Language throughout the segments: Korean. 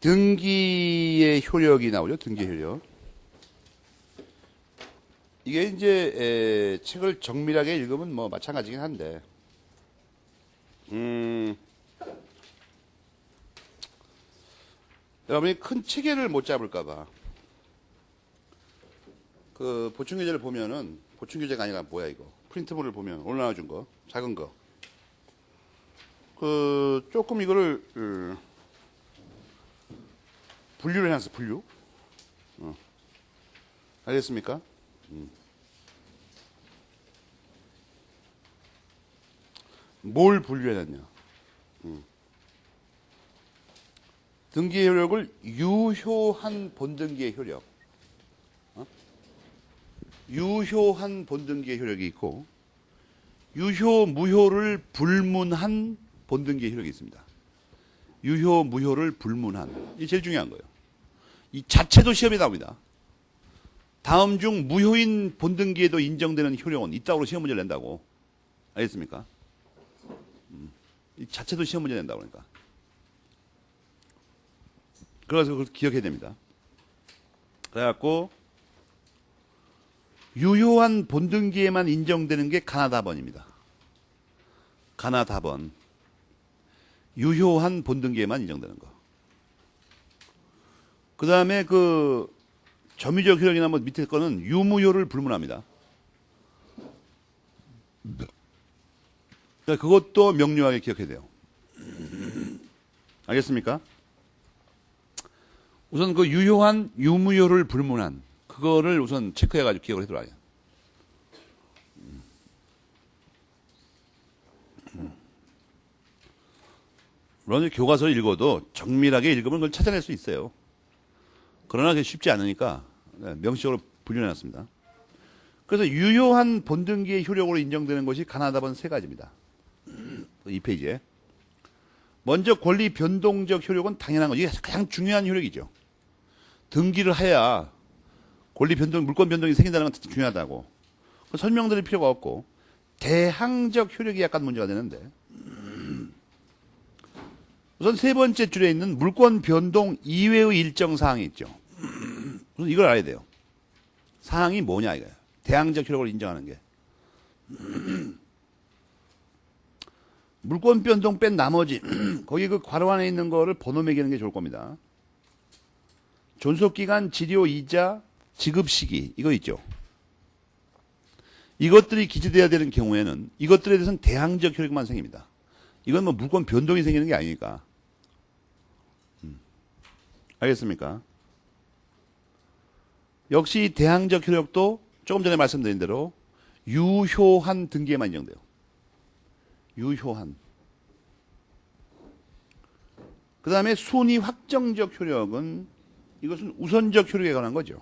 등기의 효력이 나오죠. 등기 효력. 이게 이제 책을 정밀하게 읽으면 뭐 마찬가지긴 한데, 여러분이 큰 체계를 못 잡을까봐 그 보충 교재를 보면은 보충 교재가 아니라 뭐야 이거 프린트물을 보면 오늘 나와준 거 작은 거 그 조금 이거를 분류를 해놨어. 분류. 알겠습니까? 뭘 분류해놨냐? 등기의 효력을 유효한 본등기의 효력, 유효한 본등기의 효력이 있고 유효 무효를 불문한 본등기의 효력이 있습니다. 유효 무효를 불문한, 이게 제일 중요한 거예요. 이 자체도 시험에 나옵니다. 다음 중 무효인 본등기에도 인정되는 효력은 있다고 시험 문제를 낸다고. 알겠습니까? 이 자체도 시험 문제 낸다고 그러니까. 그래서 그걸 기억해야 됩니다. 그래갖고 유효한 본등기에만 인정되는 게 가나다번입니다. 가나다번. 유효한 본등기에만 인정되는 거. 그 다음에 그 점유적 효력이나 뭐 밑에 거는 유무효를 불문합니다. 그러니까 그것도 명료하게 기억해야 돼요. 알겠습니까? 우선 그 유효한 유무효를 불문한 그거를 우선 체크해가지고 기억을 해두라. 물론 교과서를 읽어도 정밀하게 읽으면 그걸 찾아낼 수 있어요. 그러나 그게 쉽지 않으니까 명시적으로 분류해놨습니다. 그래서 유효한 본등기의 효력으로 인정되는 것이 가나다번 세 가지입니다. 이 페이지에. 먼저 권리 변동적 효력은 당연한 거죠. 이게 가장 중요한 효력이죠. 등기를 해야 권리 변동, 물권 변동이 생긴다는 건 중요하다고. 설명드릴 필요가 없고, 대항적 효력이 약간 문제가 되는데, 우선 세 번째 줄에 있는 물권 변동 이외의 일정 사항이 있죠. 우선 이걸 알아야 돼요. 사항이 뭐냐 이거예요. 대항적 효력을 인정하는 게. 물권 변동 뺀 나머지 거기 그 괄호 안에 있는 거를 번호 매기는 게 좋을 겁니다. 존속기간, 지료, 이자, 지급 시기 이거 있죠. 이것들이 기재돼야 되는 경우에는 이것들에 대해서는 대항적 효력만 생깁니다. 이건 뭐 물권 변동이 생기는 게 아니니까. 알겠습니까? 역시 대항적 효력도 조금 전에 말씀드린 대로 유효한 등기에만 인정돼요. 유효한. 그 다음에 순위 확정적 효력은 이것은 우선적 효력에 관한 거죠.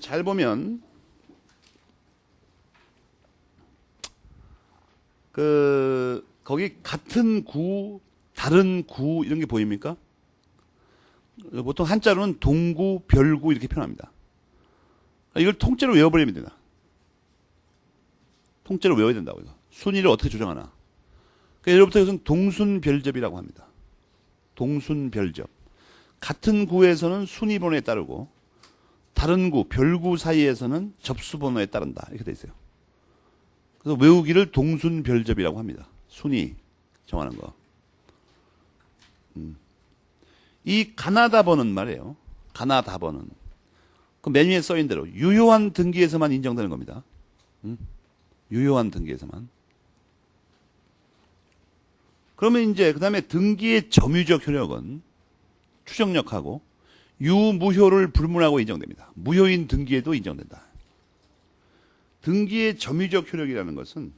잘 보면 거기 같은 구, 다른 구 이런 게 보입니까? 보통 한자로는 동구, 별구 이렇게 표현합니다. 이걸 통째로 외워버리면 됩니다. 통째로 외워야 된다고 이거. 순위를 어떻게 조정하나. 그러니까 예로부터 이것은 동순별접이라고 합니다. 동순별접. 같은 구에서는 순위 번호에 따르고 다른 구, 별구 사이에서는 접수 번호에 따른다. 이렇게 돼 있어요. 그래서 외우기를 동순별접이라고 합니다. 순위 정하는 거. 이 가나다번은 말이에요. 가나다번은 그 맨 위에 써있는 대로 유효한 등기에서만 인정되는 겁니다. 유효한 등기에서만. 그러면 이제 그 다음에 등기의 점유적 효력은 추정력하고 유무효를 불문하고 인정됩니다. 무효인 등기에도 인정된다. 등기의 점유적 효력이라는 것은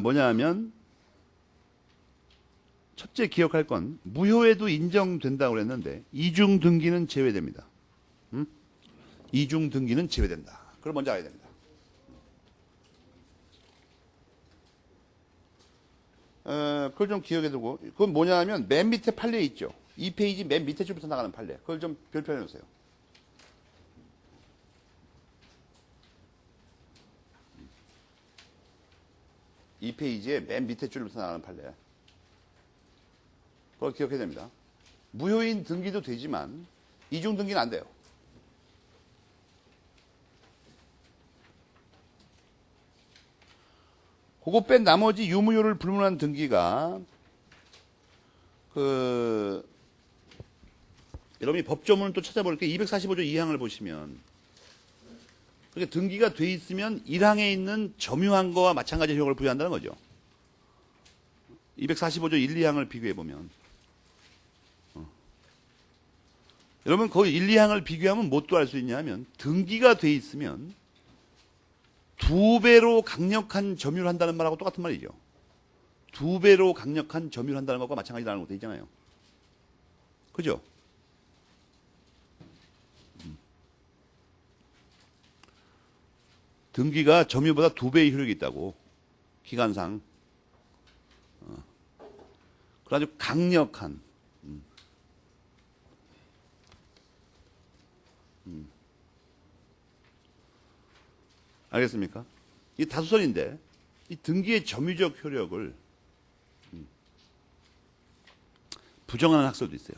뭐냐 하면 첫째 기억할 건 무효에도 인정된다고 그랬는데 이중 등기는 제외됩니다. 이중 등기는 제외된다. 그걸 먼저 알아야 됩니다. 그걸 좀 기억해 두고 그건 뭐냐 하면 맨 밑에 판례 있죠. 이 페이지 맨 밑에 줄부터 나가는 판례. 그걸 좀 별표해 놓으세요. 이 페이지의 맨 밑에 줄부터 나가는 판례. 그걸 기억해야 됩니다. 무효인 등기도 되지만 이중 등기는 안 돼요. 그거 뺀 나머지 유무효를 불문한 등기가 여러분이 법조문을 또 찾아볼 게 245조 2항을 보시면 그렇게 등기가 돼 있으면 1항에 있는 점유한 거와 마찬가지 효력을 부여한다는 거죠. 245조 1, 2항을 비교해 보면 여러분 거기 1, 2항을 비교하면 뭐 또 알 수 있냐면 등기가 돼 있으면 2배로 강력한 점유를 한다는 말하고 똑같은 말이죠. 2배로 강력한 점유를 한다는 것과 마찬가지라는 것도 있잖아요. 그죠? 등기가 점유보다 2배의 효력이 있다고. 기간상. 그래가지고 강력한. 알겠습니까? 이 다수설인데 이 등기의 점유적 효력을 부정하는 학설도 있어요.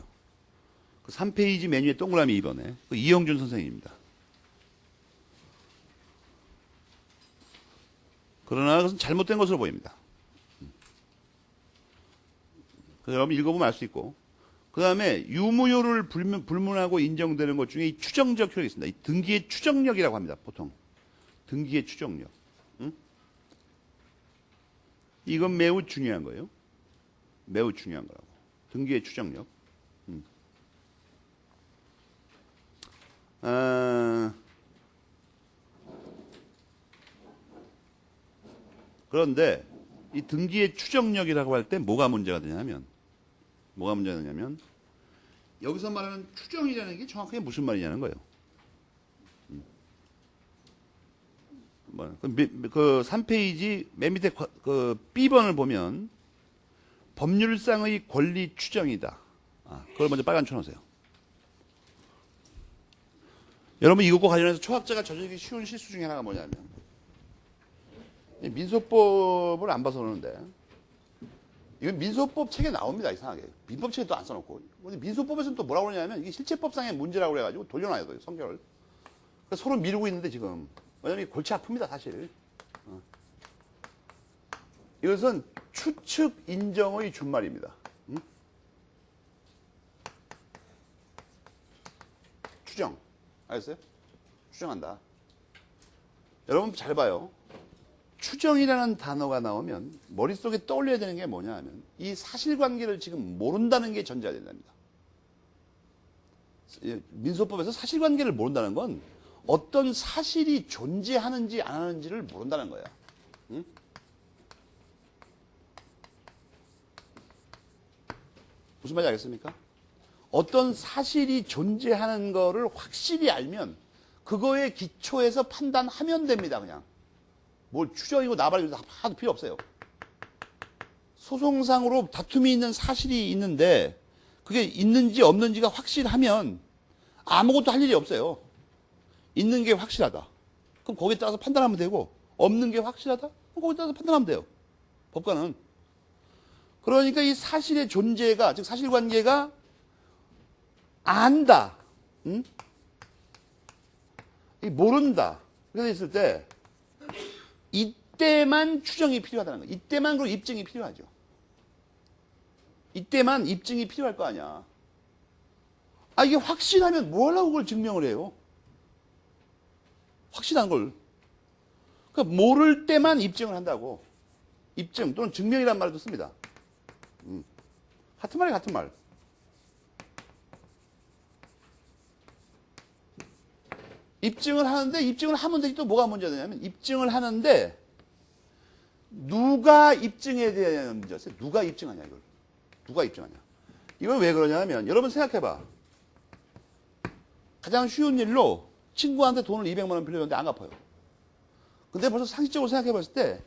그 3페이지 메뉴에 동그라미 2번에 그 이영준 선생님입니다. 그러나 그것은 잘못된 것으로 보입니다. 그래서 여러분 읽어보면 알 수 있고 그 다음에 유무효를 불문하고 인정되는 것 중에 이 추정적 효력이 있습니다. 이 등기의 추정력이라고 합니다. 보통 등기의 추정력. 응? 이건 매우 중요한 거예요. 매우 중요한 거라고. 등기의 추정력. 그런데 이 등기의 추정력이라고 할 때 뭐가 문제가 되냐면 여기서 말하는 추정이라는 게 정확하게 무슨 말이냐는 거예요. 그 3페이지 맨 밑에 그 B번을 보면 법률상의 권리 추정이다. 그걸 먼저 빨간 쳐놓으세요. 여러분 이것과 관련해서 초학자가 저지르기 쉬운 실수 중에 하나가 뭐냐면 민소법을 안 봐서 그러는데 이건 민소법 책에 나옵니다. 이상하게. 민법 책에 또 안 써놓고. 민소법에서는 또 뭐라고 그러냐면 이게 실체법상의 문제라고 그래가지고 돌려놔요. 성결을. 그래서 서로 미루고 있는데 지금. 왜냐면 골치 아픕니다. 사실. 이것은 추측 인정의 준말입니다. 추정. 알겠어요? 추정한다. 여러분 잘 봐요. 추정이라는 단어가 나오면 머릿속에 떠올려야 되는 게 뭐냐 하면 이 사실관계를 지금 모른다는 게 전제가 된답니다. 민소법에서 사실관계를 모른다는 건 어떤 사실이 존재하는지 안 하는지를 모른다는 거야. 응? 무슨 말인지 알겠습니까? 어떤 사실이 존재하는 거를 확실히 알면 그거에 기초해서 판단하면 됩니다. 그냥. 뭘 추정이고 나발이고 다 하도 필요 없어요. 소송상으로 다툼이 있는 사실이 있는데 그게 있는지 없는지가 확실하면 아무것도 할 일이 없어요. 있는 게 확실하다. 그럼 거기에 따라서 판단하면 되고 없는 게 확실하다? 그럼 거기에 따라서 판단하면 돼요. 법관은. 그러니까 이 사실의 존재가 즉 사실관계가 안다. 응? 모른다. 그래서 있을 때 이때만 추정이 필요하다는 거예요. 이때만 그리고 입증이 필요하죠. 이때만 입증이 필요할 거 아니야. 이게 확실하면 뭐 하려고 그걸 증명을 해요? 확실한 걸. 그러니까 모를 때만 입증을 한다고. 입증 또는 증명이라는 말도 씁니다. 같은 말이 같은 말. 입증을 하는데 입증을 하면 되지 또 뭐가 문제가 되냐면 입증을 하는데 누가 입증해야 되는 문제였어요. 누가 입증하냐 이걸. 누가 입증하냐. 이걸 왜 그러냐면 여러분 생각해봐. 가장 쉬운 일로 친구한테 돈을 200만 원 빌려줬는데 안 갚아요. 근데 벌써 상식적으로 생각해 봤을 때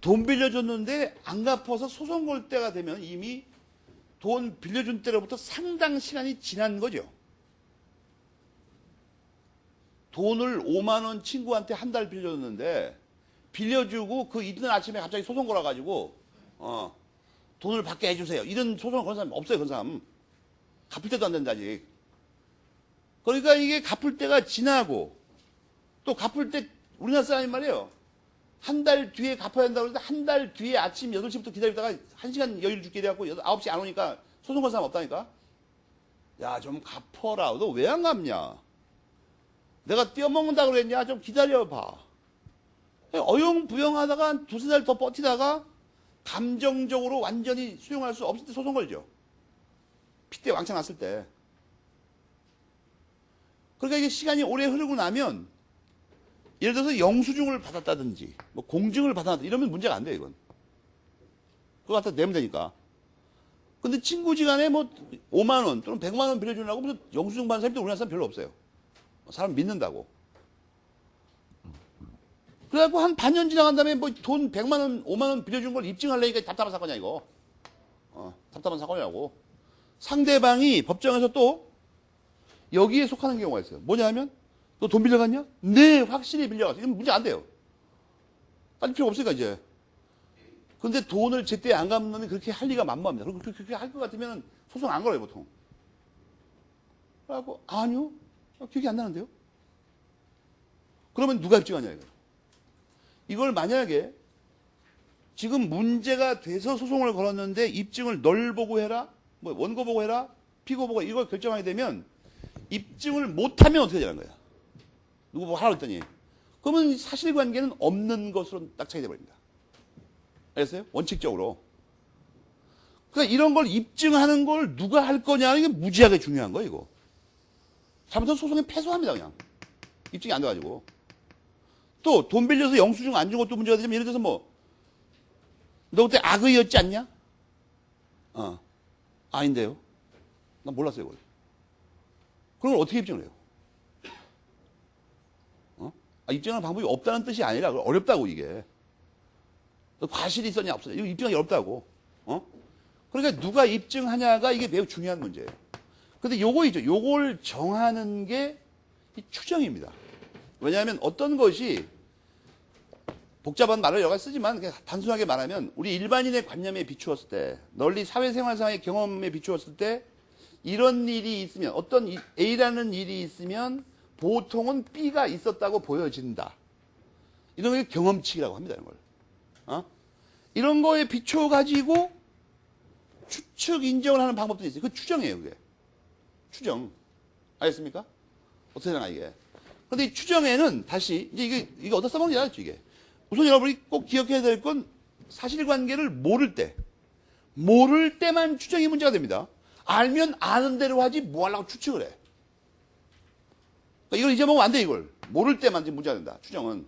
돈 빌려줬는데 안 갚아서 소송 걸 때가 되면 이미 돈 빌려준 때로부터 상당 시간이 지난 거죠. 돈을 5만 원 친구한테 한 달 빌려줬는데 빌려주고 그 이튿날 아침에 갑자기 소송 걸어가지고 돈을 받게 해주세요. 이런 소송을 거는 사람 없어요. 그런 사람. 갚을 때도 안 된다 아직. 그러니까 이게 갚을 때가 지나고 또 갚을 때 우리나라 사람이 말이에요. 한 달 뒤에 갚아야 된다고 해서 한 달 뒤에 아침 8시부터 기다리다가 1시간 여유를 줄게 돼갖고 9시 안 오니까 소송 건 사람 없다니까. 야, 좀 갚어라. 너 왜 안 갚냐? 내가 떼어먹는다고 그랬냐? 좀 기다려봐. 어영부영하다가 한 2-3달 더 버티다가 감정적으로 완전히 수용할 수 없을 때 소송 걸죠. 핏대 왕창 났을 때. 그러니까 이게 시간이 오래 흐르고 나면 예를 들어서 영수증을 받았다든지 뭐 공증을 받았다 이러면 문제가 안 돼요. 이건. 그거 갖다 내면 되니까. 근데 친구지간에 뭐 5만 원 또는 100만 원 빌려주려고 무슨 영수증 받는 사람도 우리나라 사람 별로 없어요. 사람 믿는다고. 그래갖고 한 반년 지나간 다음에 뭐 돈 100만 원, 5만 원 빌려준 걸 입증하려니까 답답한 사건이야 이거. 답답한 사건이라고. 상대방이 법정에서 또 여기에 속하는 경우가 있어요. 뭐냐 면 너 돈 빌려갔냐? 네, 확실히 빌려갔어. 이건 문제 안 돼요. 따질 필요가 없으니까 이제. 근데 돈을 제때 안 갚는 그렇게 할 리가 만무합니다. 그렇게 할 것 같으면 소송 안 걸어요, 보통. 그래갖고, 아니요. 기억이 안 나는데요? 그러면 누가 입증하냐, 이거. 이걸 만약에 지금 문제가 돼서 소송을 걸었는데 입증을 널 보고 해라, 뭐 원고 보고 해라, 피고 보고 이걸 결정하게 되면 입증을 못하면 어떻게 되는 거야? 누구 보고 하라고 했더니. 그러면 사실관계는 없는 것으로 낙찰이 돼버립니다. 알겠어요? 원칙적으로. 그러니까 이런 걸 입증하는 걸 누가 할 거냐는 게 무지하게 중요한 거예요, 이거. 잘못하면 소송에 패소합니다, 그냥. 입증이 안 돼가지고. 또 돈 빌려서 영수증 안 준 것도 문제가 되지만 예를 들어서 뭐 너 그때 악의였지 않냐? 아닌데요. 난 몰랐어요, 그걸. 그런 걸 어떻게 입증을 해요? 입증하는 방법이 없다는 뜻이 아니라 어렵다고 이게. 과실이 있었냐 없었냐 이거 입증하기 어렵다고. 그러니까 누가 입증하냐가 이게 매우 중요한 문제예요. 근데 요거이죠. 요걸 정하는 게 추정입니다. 왜냐하면 어떤 것이 복잡한 말을 여러 가지 쓰지만 그냥 단순하게 말하면 우리 일반인의 관념에 비추었을 때 널리 사회생활상의 경험에 비추었을 때 이런 일이 있으면 어떤 A라는 일이 있으면 보통은 B가 있었다고 보여진다. 이런 게 경험칙이라고 합니다. 이런 걸. 이런 거에 비춰가지고 추측 인정을 하는 방법도 있어요. 그 추정이에요. 그게. 추정. 알겠습니까? 어떻게 되나 이게. 그런데 이 추정에는 다시 이제 이게 어디다 써먹는지 알았죠. 이게. 우선 여러분이 꼭 기억해야 될 건 사실관계를 모를 때만 추정이 문제가 됩니다. 알면 아는 대로 하지 뭐 하려고 추측을 해. 그러니까 이걸 잊어먹으면 안 돼, 이걸. 모를 때만 문제가 된다, 추정은.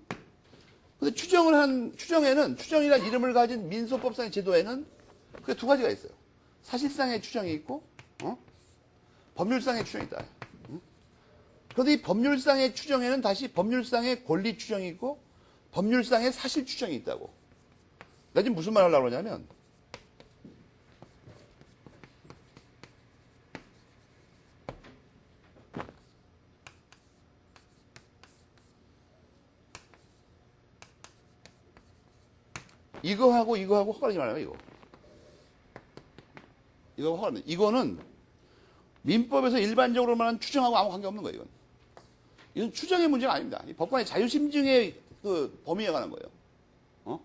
근데 추정에는, 추정이라는 이름을 가진 민소법상의 제도에는 그게 두 가지가 있어요. 사실상의 추정이 있고, 법률상의 추정이 있다. 그런데 이 법률상의 추정에는 다시 법률상의 권리 추정이 있고, 법률상의 사실 추정이 있다고. 내가 지금 무슨 말 하려고 그러냐면, 이거하고 허가하지 말아요, 이거. 이거 허가하면. 이거는 민법에서 일반적으로 말하는 추정하고 아무 관계 없는 거예요, 이건. 이건 추정의 문제가 아닙니다. 이 법관의 자유심증의 그 범위에 관한 거예요.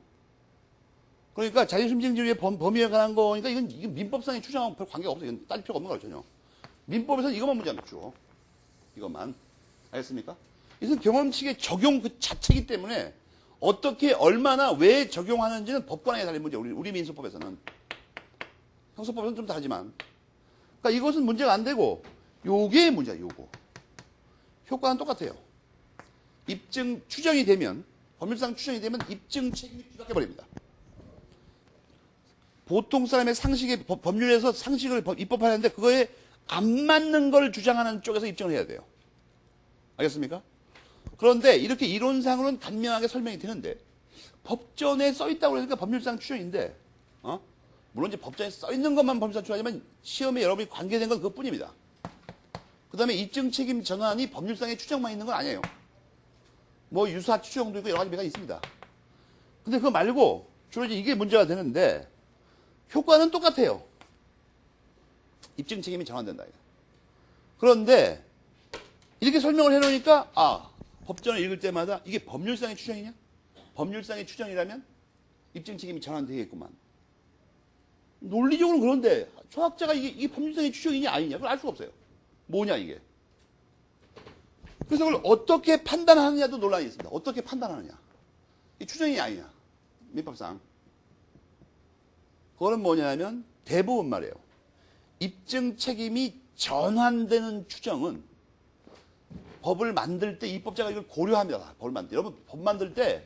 그러니까 자유심증주의 범위에 관한 거니까 이건 민법상의 추정하고 별 관계가 없어요. 이건 따질 필요가 없는 거예요, 전혀. 민법에서는 이것만 문제가 있죠. 이것만. 알겠습니까? 이것은 경험칙의 적용 그 자체이기 때문에 어떻게 얼마나 왜 적용하는지는 법관에게 달린 문제. 우리 민소법에서는. 형소법에서는 좀 다르지만. 그러니까 이것은 문제가 안 되고 요게 문제야. 요거. 효과는 똑같아요. 입증 추정이 되면 법률상 추정이 되면 입증 책임이 뒤바뀌어 버립니다. 보통 사람의 상식에 법률에서 상식을 입법하는데 그거에 안 맞는 걸 주장하는 쪽에서 입증을 해야 돼요. 알겠습니까? 그런데 이렇게 이론상으로는 단명하게 설명이 되는데 법전에 써 있다고 그러니까 법률상 추정인데 물론 이제 법전에 써 있는 것만 법률상 추정하지만 시험에 여러분이 관계된 건 그것뿐입니다. 그 다음에 입증 책임 전환이 법률상의 추정만 있는 건 아니에요. 뭐 유사 추정도 있고 여러 가지 배가 있습니다. 근데 그거 말고 주로 이제 이게 문제가 되는데 효과는 똑같아요. 입증 책임이 전환된다. 그런데 이렇게 설명을 해놓으니까 법전을 읽을 때마다 이게 법률상의 추정이냐? 법률상의 추정이라면 입증 책임이 전환되겠구만. 논리적으로는 그런데 초학자가 이게 법률상의 추정이냐 아니냐 그걸 알 수가 없어요. 뭐냐 이게. 그래서 그걸 어떻게 판단하느냐도 논란이 있습니다. 어떻게 판단하느냐. 이 추정이 아니냐. 민법상. 그거는 뭐냐면 대부분 말이에요. 입증 책임이 전환되는 추정은 법을 만들 때 입법자가 이걸 고려합니다. 여러분 법 만들 때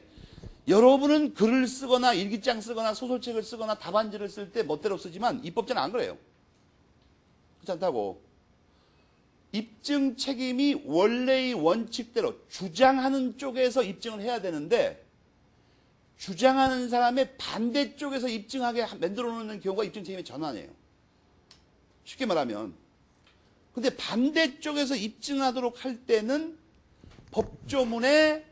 여러분은 글을 쓰거나 일기장 쓰거나 소설책을 쓰거나 답안지를 쓸 때 멋대로 쓰지만 입법자는 안 그래요. 그렇지 않다고. 입증 책임이 원래의 원칙대로 주장하는 쪽에서 입증을 해야 되는데 주장하는 사람의 반대쪽에서 입증하게 만들어 놓는 경우가 입증 책임의 전환이에요. 쉽게 말하면. 근데 반대쪽에서 입증하도록 할 때는 법조문에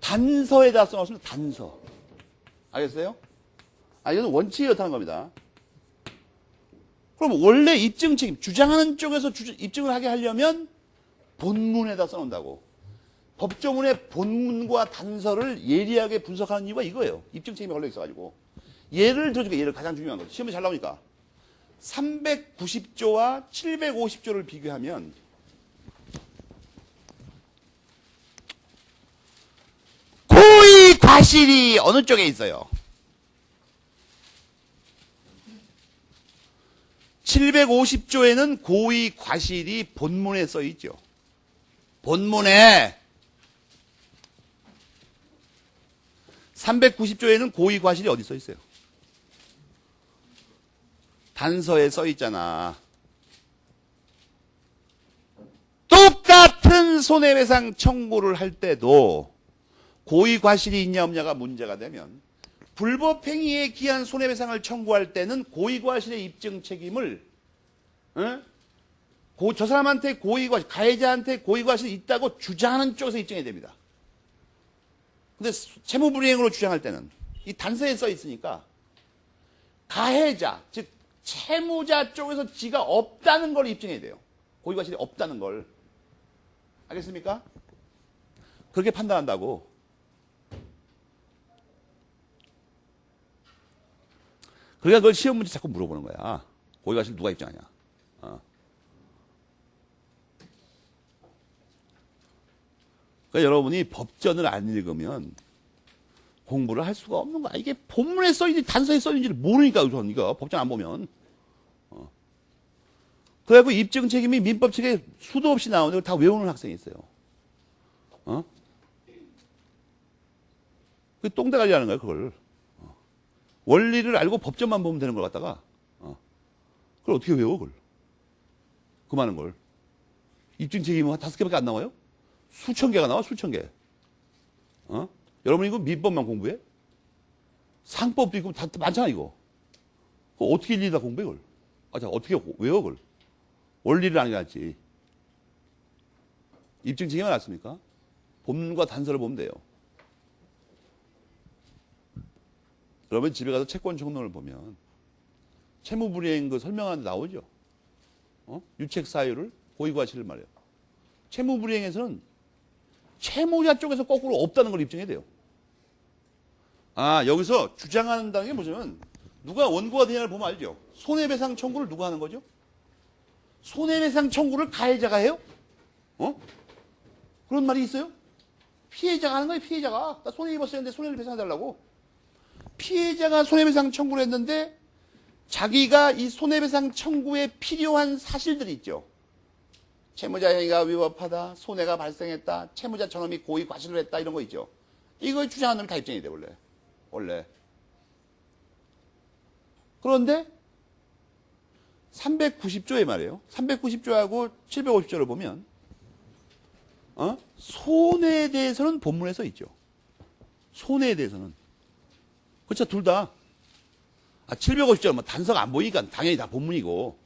단서에다 써놨습니다. 단서. 알겠어요? 이건 원칙이 그렇다는 겁니다. 그럼 원래 입증 책임, 주장하는 쪽에서 입증을 하게 하려면 본문에다 써놓는다고. 법조문의 본문과 단서를 예리하게 분석하는 이유가 이거예요. 입증 책임이 걸려 있어가지고. 예를 들어줄게. 예를 가장 중요한 거. 시험에 잘 나오니까. 390조와 750조를 비교하면 고의 과실이 어느 쪽에 있어요? 750조에는 고의 과실이 본문에 써 있죠. 본문에 390조에는 고의 과실이 어디 써 있어요? 단서에 써 있잖아. 똑같은 손해배상 청구를 할 때도 고의 과실이 있냐 없냐가 문제가 되면 불법행위에 기한 손해배상을 청구할 때는 고의 과실의 입증 책임을 저 사람한테 고의 과실, 가해자한테 고의 과실이 있다고 주장하는 쪽에서 입증해야 됩니다. 근데 채무불이행으로 주장할 때는 이 단서에 써 있으니까 가해자, 즉 채무자 쪽에서 지가 없다는 걸 입증해야 돼요. 고의 과실이 없다는 걸. 알겠습니까? 그렇게 판단한다고. 그러니까 그걸 시험 문제 자꾸 물어보는 거야. 고의 과실 누가 입증하냐. 그러니까 여러분이 법전을 안 읽으면 공부를 할 수가 없는 거야. 이게 본문에 써있는지 단서에 써있는지를 모르니까 우선 법전 안 보면. 그래갖고 입증 책임이 민법 책에 수도 없이 나오는데 그걸 다 외우는 학생이 있어요. 그 똥대가리 하는 거야 그걸. 원리를 알고 법전만 보면 되는 걸 갖다가 그걸 어떻게 외워 그걸. 그 많은 걸. 입증 책임이 5개밖에 안 나와요? 수천 개가 나와 수천 개. 여러분 이거 민법만 공부해? 상법도 있고 다 많잖아 이거. 그거 어떻게 일일이 다 공부해 그걸? 자, 어떻게 외워 그걸? 원리를 아는 게 낫지. 입증 책임이 낫습니까? 본문과 단서를 보면 돼요. 여러분 집에 가서 채권 총론을 보면 채무불이행 그 설명하는데 나오죠. 유책 사유를 고의 과실을 말해요. 채무불이행에서는 채무자 쪽에서 거꾸로 없다는 걸 입증해야 돼요. 여기서 주장한다는 게 뭐냐면 누가 원고가 되냐를 보면 알죠. 손해배상 청구를 누가 하는 거죠? 손해배상 청구를 가해자가 해요? 그런 말이 있어요? 피해자가 하는 거예요. 피해자가. 나 손해 입었었는데 손해를 배상해달라고. 피해자가 손해배상 청구를 했는데 자기가 이 손해배상 청구에 필요한 사실들이 있죠. 채무자 행위가 위법하다, 손해가 발생했다, 채무자 저놈이 고의 과실을 했다 이런 거 있죠. 이걸 주장하는 놈이 다 입증이 돼 원래. 그런데 390조에 말이에요. 390조하고 750조를 보면 손해에 대해서는 본문에 써 있죠. 손해에 대해서는. 그렇죠. 둘 다. 750조는 뭐 단서가 안 보이니까 당연히 다 본문이고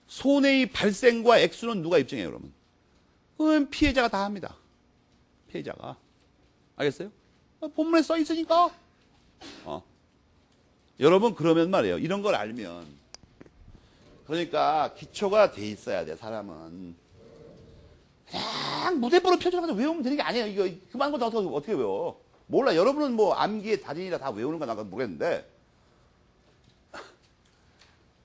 손해의 발생과 액수는 누가 입증해요 그러면? 그건 피해자가 다 합니다. 피해자가. 알겠어요? 본문에 써 있으니까. 여러분 그러면 말이에요. 이런 걸 알면 그러니까 기초가 돼 있어야 돼. 사람은 그냥 무대뽀로 펴져가지고 외우면 되는 게 아니에요. 이거 그만 거 어떻게 외워? 몰라. 여러분은 뭐 암기의 달인이라 다 외우는 건 나가 모르겠는데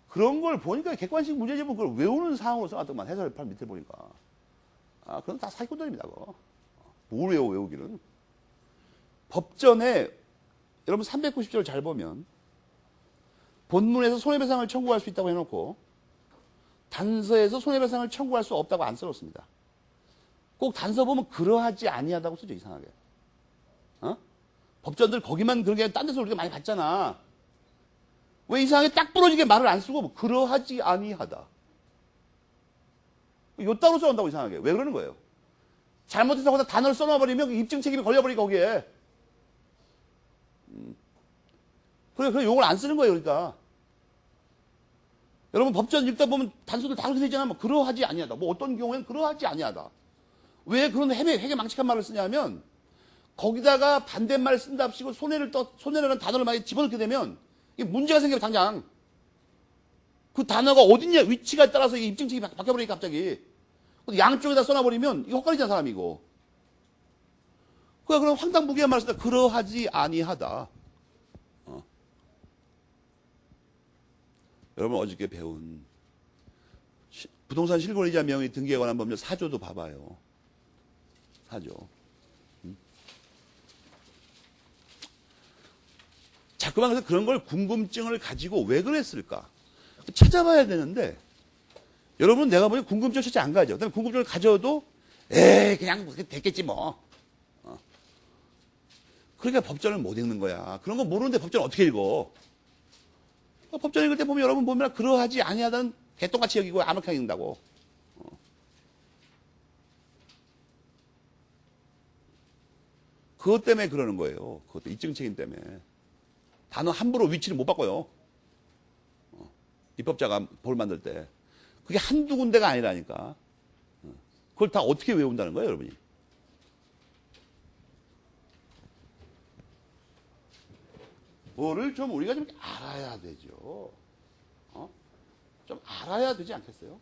그런 걸 보니까 객관식 문제집은 그걸 외우는 상황으로 써놨더만 해설판 밑에 보니까 그건 다 사기꾼들입니다. 그거. 뭘 외우기는. 법전에 여러분 390조를 잘 보면 본문에서 손해배상을 청구할 수 있다고 해놓고 단서에서 손해배상을 청구할 수 없다고 안 써놓습니다. 꼭 단서 보면 그러하지 아니하다고 쓰죠. 이상하게. 법전들 거기만 그런 게 딴 데서 우리가 많이 봤잖아. 왜 이상하게 딱 부러지게 말을 안 쓰고 그러하지 아니하다. 요따로 써온다고 이상하게. 왜 그러는 거예요? 잘못해서 거기다 단어를 써놔버리면 입증 책임이 걸려버리고 거기에. 그래 요걸 안 쓰는 거예요. 그러니까. 여러분 법전 읽다 보면 단서들 다 그렇게 되잖아. 뭐 그러하지 아니하다. 뭐 어떤 경우에는 그러하지 아니하다. 왜 그런 회계 망측한 말을 쓰냐면 거기다가 반대말을 쓴답시고 손해라는 단어를 많이 집어넣게 되면 이게 문제가 생겨요. 당장. 그 단어가 어딨냐 위치가 따라서 이게 입증 책임이 바뀌어버리니까 갑자기. 양쪽에다 써놔버리면 이거 헛갈리잖아 사람이 이거. 그럼 황당무계한 말을 쓴다. 그러하지 아니하다. 여러분 어저께 배운 부동산 실권이자 명의 등기에 관한 법률 4조도 봐봐요. 4조. 자꾸만 그래서 그런 걸 궁금증을 가지고 왜 그랬을까? 찾아봐야 되는데 여러분 내가 보니 궁금증 찾지 안 가죠. 그다음에 궁금증을 가져도 에이 그냥 됐겠지 뭐. 그러니까 법전을 못 읽는 거야. 그런 거 모르는데 법전 어떻게 읽어? 법전 읽을 때 보면 여러분 보면 그러하지 아니하다는 개똥같이 여기고 아무렇게 읽는다고. 그것 때문에 그러는 거예요. 그것도 입증 책임 때문에. 단어 함부로 위치를 못 바꿔요. 입법자가 볼 만들 때. 그게 한두 군데가 아니라니까. 그걸 다 어떻게 외운다는 거예요, 여러분이. 뭐를 좀 우리가 좀 알아야 되죠. 좀 알아야 되지 않겠어요?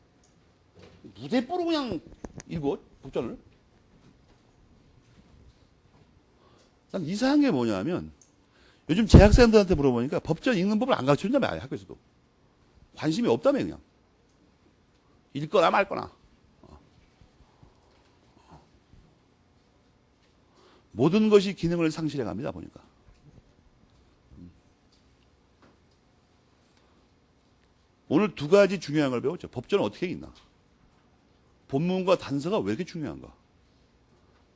무대뽀로 그냥 읽어, 법전을. 난 이상한 게 뭐냐면 요즘 재학생들한테 물어보니까 법전 읽는 법을 안 가르쳐준다며 학교에서도. 관심이 없다며 그냥. 읽거나 말거나. 모든 것이 기능을 상실해 갑니다 보니까. 오늘 두 가지 중요한 걸 배웠죠. 법전은 어떻게 읽나. 본문과 단서가 왜 이렇게 중요한가.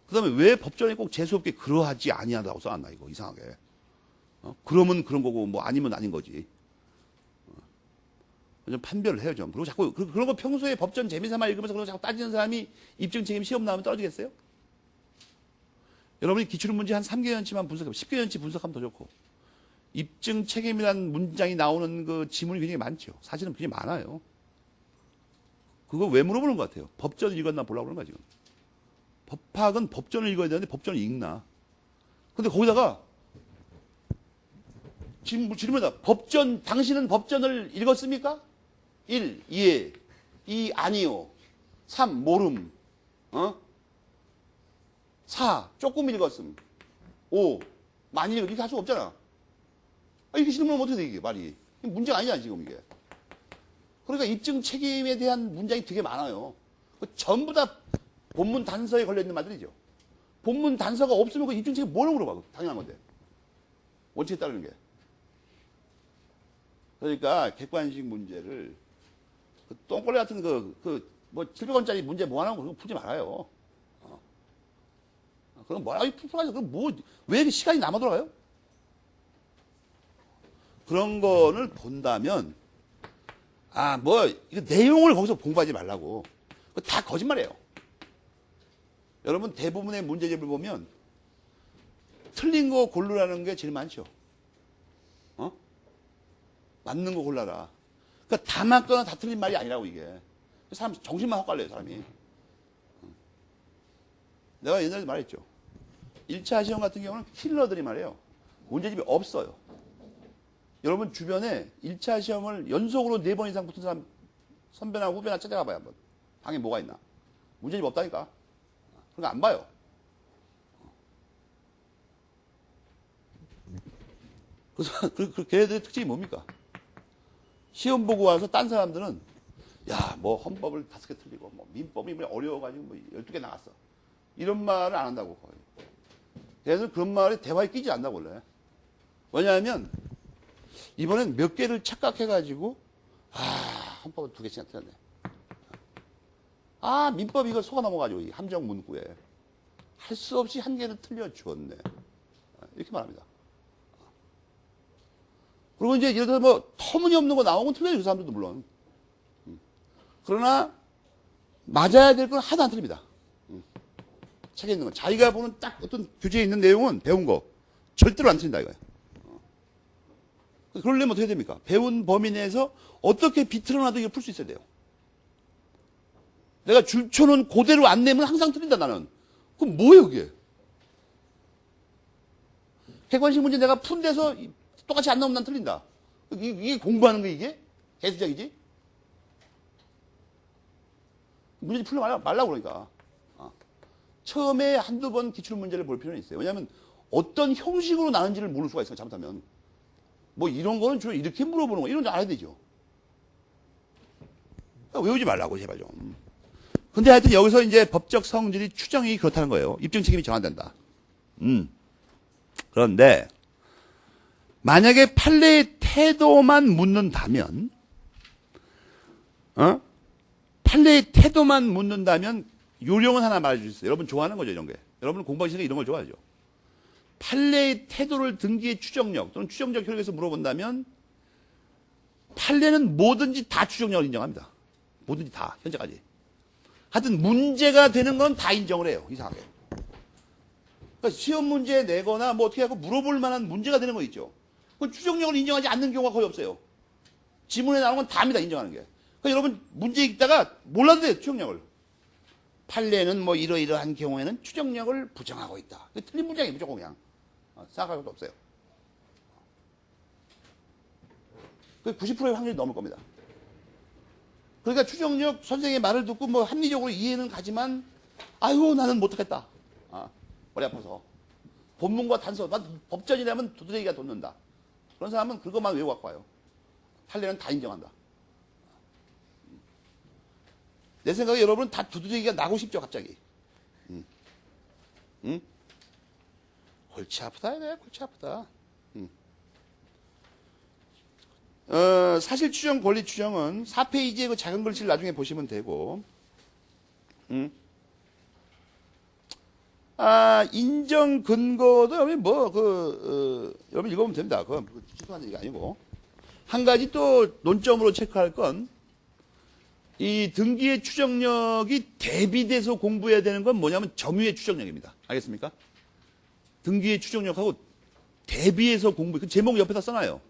그 다음에 왜 법전에 꼭 재수없게 그러하지 아니하다고 써놨나 이거 이상하게. 그러면 그런 거고 뭐 아니면 아닌 거지. 좀 판별을 해요 좀. 그리고 자꾸 그런 거 평소에 법전 재미삼아 읽으면서 그런 거 자꾸 따지는 사람이 입증 책임 시험 나오면 떨어지겠어요? 여러분이 기출 문제 한 3개년치만 분석하면 10개년치 분석하면 더 좋고 입증 책임이라는 문장이 나오는 그 지문이 굉장히 많죠. 사실은 굉장히 많아요. 그거 왜 물어보는 것 같아요? 법전 읽었나 보려고 그러는 거야 지금. 법학은 법전을 읽어야 되는데 법전을 읽나. 근데 거기다가 지금 질문이다. 법전, 당신은 법전을 읽었습니까? 1. 예. 2. 아니요. 3. 모름. 4. 조금 읽었음. 5. 많이 읽었음. 이렇게 할 수가 없잖아. 이렇게 질문하면 어떻게 돼, 이게 말이. 문제가 아니잖아, 지금 이게. 그러니까 입증 책임에 대한 문장이 되게 많아요. 전부 다 본문 단서에 걸려있는 말들이죠. 본문 단서가 없으면 그 입증 책임 뭘 물어봐. 당연한 건데. 원칙에 따르는 게. 그러니까 객관식 문제를 그 똥꼬리 같은 뭐 700원짜리 문제 뭐 하나 그거 풀지 말아요. 그럼 뭐야 풀어가지고 그럼 뭐 왜 이렇게 시간이 남아 돌아가요? 그런 거를 본다면 뭐 이거 내용을 거기서 공부하지 말라고. 그거 다 거짓말이에요. 여러분 대부분의 문제집을 보면 틀린 거 고르라는 게 제일 많죠. 맞는 거 골라라. 그러니까 다 맞거나 다 틀린 말이 아니라고 이게. 사람 정신만 헛갈려요 사람이. 내가 옛날에 말했죠. 1차 시험 같은 경우는 킬러들이 말이에요. 문제집이 없어요. 여러분 주변에 1차 시험을 연속으로 4번 이상 붙은 사람 선배나 후배나 찾아가봐요. 한번. 방에 뭐가 있나. 문제집 없다니까. 그러니까 안 봐요. 그래서 걔네들의 특징이 뭡니까? 시험 보고 와서 딴 사람들은 야, 뭐 헌법을 5개 틀리고 뭐 민법이 어려워가지고 뭐 12개 나갔어. 이런 말을 안 한다고 거의. 걔네들 그런 말에 대화에 끼지 않는다고 원래. 왜냐하면 이번엔 몇 개를 착각해가지고 헌법을 2개씩이나 틀렸네. 민법 이거 속아 넘어가지고 이 함정 문구에 할 수 없이 1개를 틀려 주었네. 이렇게 말합니다. 그리고 이제 예를 들어 뭐 터무니없는 거 나오면 틀려요. 그 사람들도 물론. 그러나 맞아야 될 건 하나도 안 틀립니다. 책에 있는 건 자기가 보는 딱 어떤 교재에 있는 내용은 배운 거 절대로 안 틀린다 이거예요. 그러려면 어떻게 됩니까? 배운 범위 내에서 어떻게 비틀어놔도 이걸 풀 수 있어야 돼요. 내가 줄쳐놓은 그대로 안 내면 항상 틀린다 나는. 그럼 뭐예요 그게? 객관식 문제 내가 푼 데서 똑같이 안 나오면 난 틀린다. 이게 공부하는 거 이게? 개수작이지? 문제 풀려 말라고 그러니까. 처음에 한두 번 기출문제를 볼 필요는 있어요. 왜냐하면 어떤 형식으로 나는지를 모를 수가 있어요. 잘못하면. 뭐 이런 거는 주로 이렇게 물어보는 거 이런 거 알아야 되죠. 외우지 말라고 제발 좀. 근데 하여튼 여기서 이제 법적 성질이 추정이 그렇다는 거예요. 입증 책임이 정한된다. 그런데 만약에 판례의 태도만 묻는다면 판례의 태도만 묻는다면 요령은 하나 말해주세요. 여러분 좋아하는 거죠 이런 게. 여러분 공부하시는 게 이런 걸 좋아하죠. 판례의 태도를 등기의 추정력 또는 추정적 효력에서 물어본다면 판례는 뭐든지 다 추정력을 인정합니다. 뭐든지 다 현재까지. 하여튼 문제가 되는 건 다 인정을 해요. 이상하게. 그러니까 시험 문제 내거나 뭐 어떻게 하고 물어볼 만한 문제가 되는 거 있죠. 그 추정력을 인정하지 않는 경우가 거의 없어요. 지문에 나오는 건 다입니다. 인정하는 게. 그러니까 여러분 문제 읽다가 몰라도 돼요. 추정력을. 판례는 뭐 이러이러한 경우에는 추정력을 부정하고 있다. 틀린 문장이 무조건 그냥. 생각할 것도 없어요. 그 90%의 확률이 넘을 겁니다. 그러니까 추정력 선생의 말을 듣고 뭐 합리적으로 이해는 가지만 아이고 나는 못하겠다. 머리 아파서. 본문과 단서, 법전이라면 도드레기가 돋는다. 그런 사람은 그것만 외우고 갖고 와요. 판례는 다 인정한다. 내 생각에 여러분은 다 두드러기가 나고 싶죠, 갑자기. 응? 골치 아프다, 이래, 골치 아프다. 사실 추정, 권리 추정은 4페이지의 그 작은 글씨를 나중에 보시면 되고, 인정 근거도 여러분 여러분 읽어보면 됩니다. 그건 취소한 얘기가 아니고. 한 가지 또 논점으로 체크할 건, 이 등기의 추정력이 대비돼서 공부해야 되는 건 뭐냐면 점유의 추정력입니다. 알겠습니까? 등기의 추정력하고 대비해서 그 제목 옆에다 써놔요.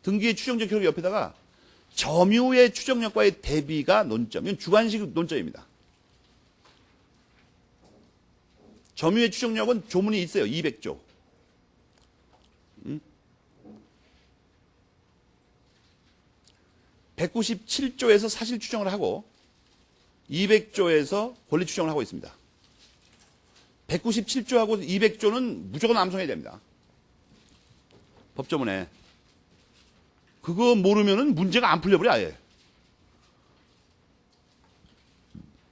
등기의 추정적 효력 옆에다가 점유의 추정력과의 대비가 논점. 이건 주관식 논점입니다. 점유의 추정력은 조문이 있어요. 200조. 197조에서 사실 추정을 하고 200조에서 권리 추정을 하고 있습니다. 197조하고 200조는 무조건 암송해야 됩니다. 법조문에. 그거 모르면은 문제가 안 풀려버려 아예.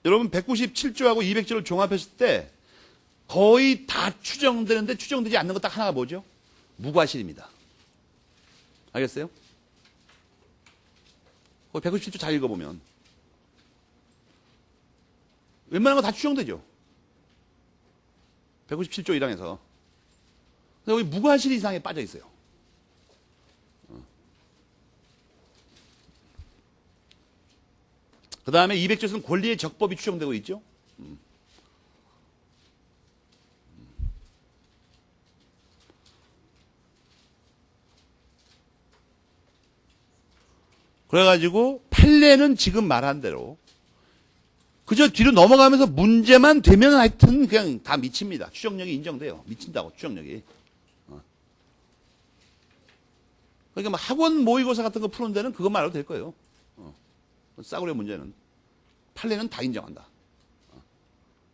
여러분 197조하고 200조를 종합했을 때 거의 다 추정되는데 추정되지 않는 거 딱 하나가 뭐죠? 무과실입니다. 알겠어요? 197조 잘 읽어보면 웬만한 거 다 추정되죠. 197조 1항에서. 여기 무과실 이상에 빠져 있어요. 그 다음에 200조에서는 권리의 적법이 추정되고 있죠. 그래가지고 판례는 지금 말한 대로 그저 뒤로 넘어가면서 문제만 되면 하여튼 그냥 다 미칩니다. 추정력이 인정돼요. 미친다고, 추정력이. 그러니까 뭐 학원 모의고사 같은 거 푸는 데는 그것만 알아도 될 거예요. 싸구려 문제는. 판례는 다 인정한다.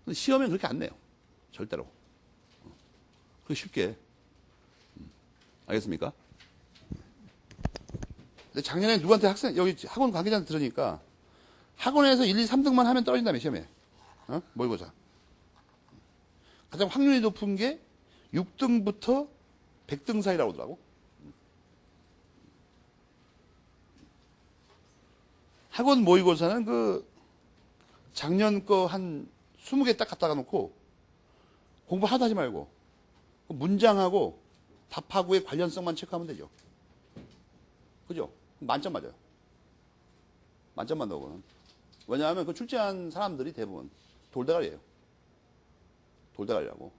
근데 시험엔 그렇게 안 내요. 절대로. 그렇게 쉽게. 알겠습니까? 근데 작년에 누구한테 여기 학원 관계자한테 들으니까 학원에서 1, 2, 3등만 하면 떨어진다며, 시험에. 모의고사. 가장 확률이 높은 게 6등부터 100등 사이라고 하더라고. 학원 모의고사는 작년 거 한 20개 딱 갖다가 놓고 공부 하나도 하지 말고 문장하고 답하고의 관련성만 체크하면 되죠. 그죠? 만점 맞아요. 만점만 넣어보는. 왜냐하면 그 출제한 사람들이 대부분 돌대가리예요. 돌대가리라고.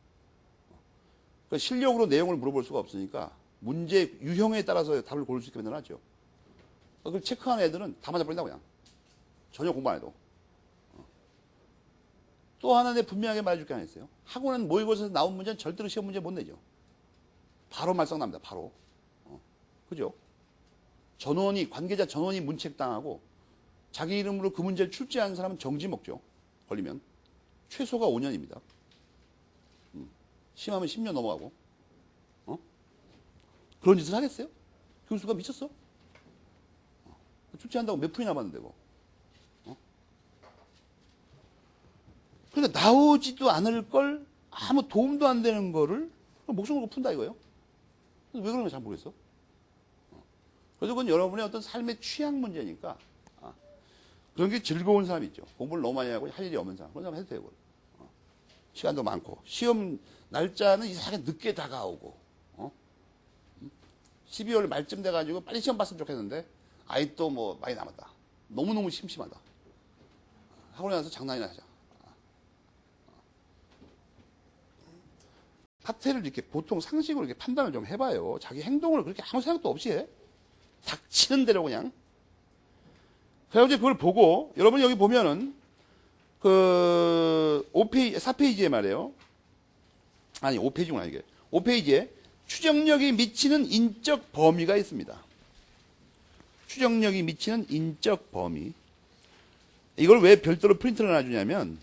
그러니까 실력으로 내용을 물어볼 수가 없으니까 문제 유형에 따라서 답을 고를 수 있게 만들어놨죠. 그걸 체크한 애들은 다 맞아버린다고 그냥. 전혀 공부 안 해도. 또 하나 내가 분명하게 말해줄 게 하나 있어요. 학원은 모의고사에서 나온 문제는 절대로 시험 문제 못 내죠. 바로 말썽납니다. 바로. 그죠? 관계자 전원이 문책당하고 자기 이름으로 그 문제를 출제한 사람은 정지 먹죠. 걸리면. 최소가 5년입니다. 심하면 10년 넘어가고. 그런 짓을 하겠어요? 교수가 미쳤어? 출제한다고 몇 푼이 남았는데 뭐. 그러니까 나오지도 않을 걸 아무 도움도 안 되는 거를 목숨 걸고 푼다 이거예요. 왜 그런지 잘 모르겠어. 그래서 그건 여러분의 어떤 삶의 취향 문제니까 그런 게 즐거운 사람이 있죠. 공부를 너무 많이 하고 할 일이 없는 사람. 그런 사람 해도 되고. 시간도 많고. 시험 날짜는 이상하게 늦게 다가오고. 12월 말쯤 돼가지고 빨리 시험 봤으면 좋겠는데 아직도 뭐 많이 남았다. 너무너무 심심하다. 학원에 가서 장난이나 하자. 사태를 이렇게 보통 상식으로 이렇게 판단을 좀 해봐요. 자기 행동을 그렇게 아무 생각도 없이 해. 닥치는 대로 그냥. 그래서 그걸 보고, 여러분이 여기 보면은, 4페이지에 말이에요. 아니, 5페이지구나, 이게. 5페이지에 추정력이 미치는 인적 범위가 있습니다. 추정력이 미치는 인적 범위. 이걸 왜 별도로 프린트를 놔주냐면,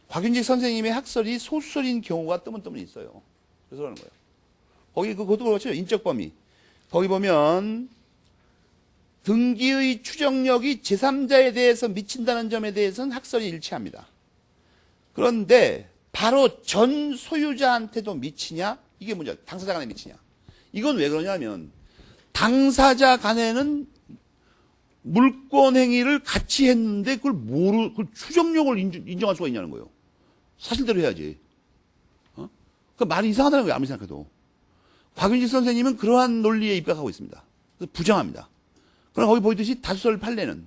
곽윤직 선생님의 학설이 소설인 경우가 뜨문뜨문 있어요. 그래서 그러는 거예요. 거기 그것도 그렇죠. 인적 범위. 거기 보면 등기의 추정력이 제3자에 대해서 미친다는 점에 대해서는 학설이 일치합니다. 그런데 바로 전 소유자한테도 미치냐? 이게 문제야. 당사자 간에 미치냐? 이건 왜 그러냐면 당사자 간에는 물권 행위를 같이 했는데 그걸 추정력을 인정할 수가 있냐는 거예요. 사실대로 해야지. 그 말이 이상하다는 거예요. 아무리 생각해도. 곽윤식 선생님은 그러한 논리에 입각하고 있습니다. 그래서 부정합니다. 그러나 거기 보이듯이 다수설 판례는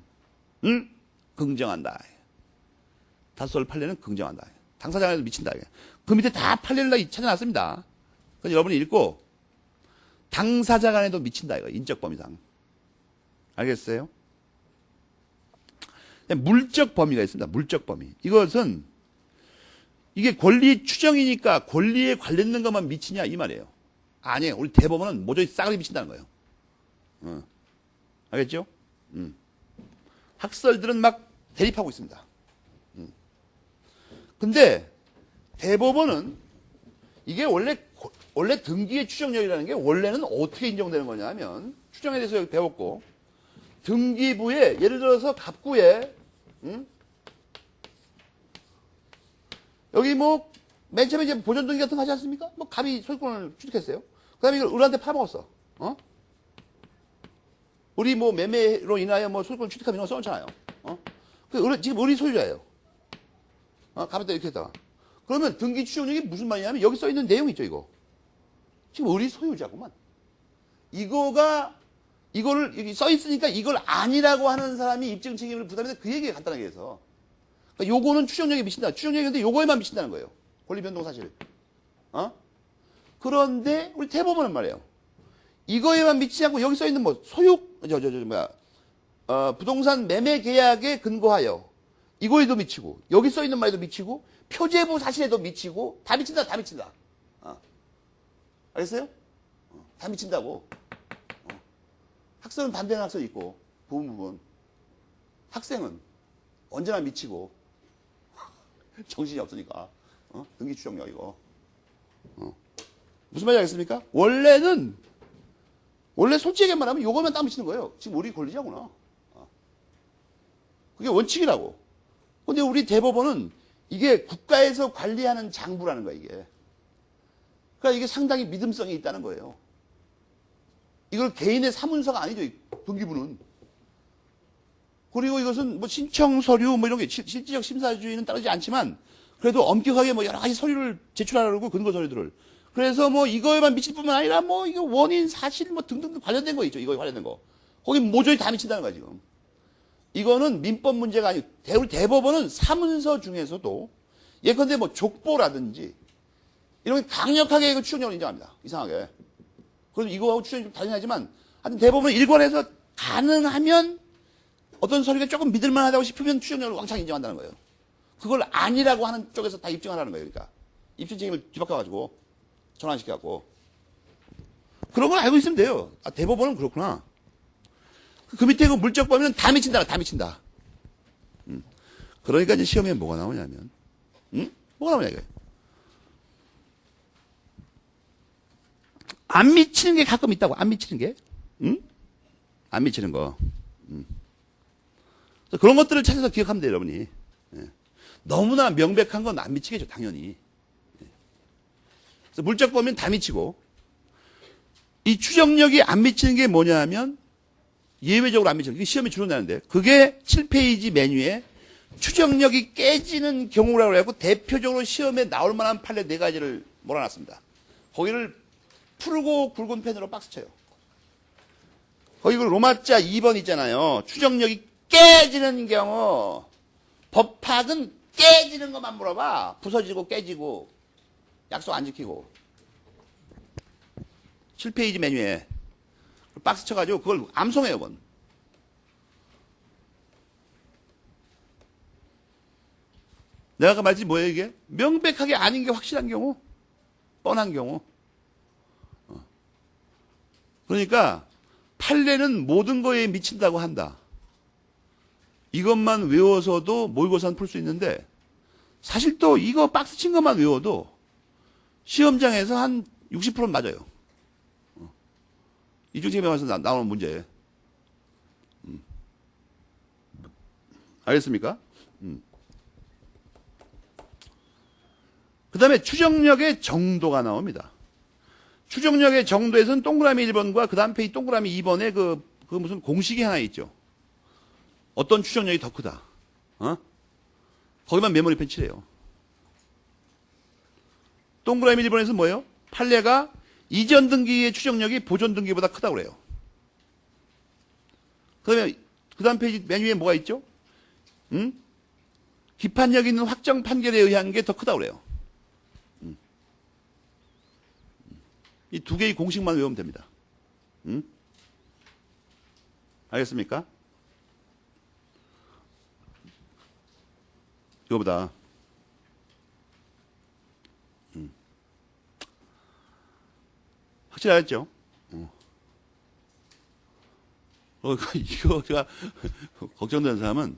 긍정한다. 다수설 판례는 긍정한다. 당사자 간에도 미친다. 그 밑에 다 판례를 찾아놨습니다. 그래서 여러분이 읽고 당사자 간에도 미친다. 이거 인적 범위상. 알겠어요? 물적 범위가 있습니다. 물적 범위. 이것은 이게 권리 추정이니까 권리에 관련된 것만 미치냐 이 말이에요. 아니에요. 우리 대법원은 모조리 싸그리 미친다는 거예요. 알겠죠? 학설들은 막 대립하고 있습니다. 근데 대법원은 이게 원래 등기의 추정력이라는 게 원래는 어떻게 인정되는 거냐면 추정에 대해서 여기 배웠고 등기부에 예를 들어서 갑구에 여기 뭐 맨 처음에 이제 보존등기 같은 거 하지 않습니까? 뭐 갑이 소유권을 취득했어요. 그 다음에 이걸 을한테 팔아먹었어. 우리 뭐 매매로 인하여 뭐 소유권 취득한 이런 거 써놓잖아요. 지금 을이 소유자예요. 갑에다 이렇게 했다가. 그러면 등기 추정력이 무슨 말이냐면 여기 써 있는 내용 있죠, 이거. 지금 을이 소유자구만. 이거를 여기 써 있으니까 이걸 아니라고 하는 사람이 입증 책임을 부담해서 그 얘기가 간단하게 해서. 그러니까 요거는 추정력에 미친다. 추정력이 근데 요거에만 미친다는 거예요. 권리변동 사실. 그런데 우리 대법원은 말이에요. 이거에만 미치지 않고 여기 써 있는 뭐 부동산 매매 계약에 근거하여 이거에도 미치고, 여기 써 있는 말에도 미치고, 표제부 사실에도 미치고, 다 미친다, 다 미친다. 알겠어요? 다 미친다고. 학생은 반대하는 학생이 있고, 부분. 학생은 언제나 미치고, 정신이 없으니까. 등기 추정력, 이거. 무슨 말인지 알겠습니까? 원래 솔직하게 말하면 요거만 딱 미치는 거예요. 지금 우리 권리자구나. 그게 원칙이라고. 근데 우리 대법원은 이게 국가에서 관리하는 장부라는 거야, 이게. 그러니까 이게 상당히 믿음성이 있다는 거예요. 이걸 개인의 사문서가 아니죠, 이 등기부는. 그리고 이것은 뭐 신청 서류 뭐 이런 게 실질적 심사주의는 따르지 않지만 그래도 엄격하게 뭐 여러 가지 서류를 제출하라고 근거 서류들을. 그래서 뭐 이거에만 미칠 뿐만 아니라 뭐 이거 원인, 사실 뭐 등등 관련된 거 있죠. 이거에 관련된 거. 거기 모조리 다 미친다는 거야, 지금. 이거는 민법 문제가 아니고 대법원은 사문서 중에서도 예컨대 뭐 족보라든지 이런 게 강력하게 이거 추정력을 인정합니다. 이상하게. 그래서 이거하고 추정이 좀 다르긴 하지만 하여튼 대법원은 일관해서 가능하면 어떤 서류가 조금 믿을만하다고 싶으면 추정력을 왕창 인정한다는 거예요. 그걸 아니라고 하는 쪽에서 다 입증하라는 거예요. 그러니까 입증 책임을 뒤바꿔가지고 전환시켜갖고 그런 걸 알고 있으면 돼요. 아, 대법원은 그렇구나. 그 밑에 그 물적 범위는 다 미친다, 다 미친다. 그러니까 이제 시험에 뭐가 나오냐면, 뭐가 나오냐 이거예요. 안 미치는 게 가끔 있다고. 안 미치는 게, 안 미치는 거. 그런 것들을 찾아서 기억하면 돼요, 여러분이. 예. 너무나 명백한 건 안 미치겠죠, 당연히. 예. 그래서 물적 범위는 다 미치고, 이 추정력이 안 미치는 게 뭐냐 하면, 예외적으로 안 미치는, 이게 시험에 주로 나는데, 그게 7페이지 메뉴에 추정력이 깨지는 경우라고 해서 대표적으로 시험에 나올 만한 판례 4가지를 몰아놨습니다. 거기를 푸르고 굵은 펜으로 박스 쳐요. 거기 그 로마자 2번 있잖아요. 추정력이 깨지는 경우, 법학은 깨지는 것만 물어봐. 부서지고 깨지고, 약속 안 지키고. 7페이지 메뉴에 박스 쳐가지고 그걸 암송해요, 그건. 내가 아까 말했지 뭐예요, 이게? 명백하게 아닌 게 확실한 경우, 뻔한 경우. 그러니까 판례는 모든 거에 미친다고 한다. 이것만 외워서도 모의고사는 풀 수 있는데 사실 또 이거 박스 친 것만 외워도 시험장에서 한 60%는 맞아요. 이중책임에 와서 나오는 문제. 알겠습니까? 그 다음에 추정력의 정도가 나옵니다. 추정력의 정도에서는 동그라미 1번과 그 다음 페이지 동그라미 2번에 그 무슨 공식이 하나 있죠. 어떤 추정력이 더 크다. 거기만 메모리 펜치래요. 동그라미 1번에서 뭐예요? 판례가 이전 등기의 추정력이 보존 등기보다 크다고 그래요. 그 다음에 그 다음 페이지 메뉴에 뭐가 있죠? 기판력 있는 확정 판결에 의한 게 더 크다고 그래요. 이 두 개의 공식만 외우면 됩니다. 알겠습니까? 이거보다 확실히 알았죠? 이거 제가 걱정되는 사람은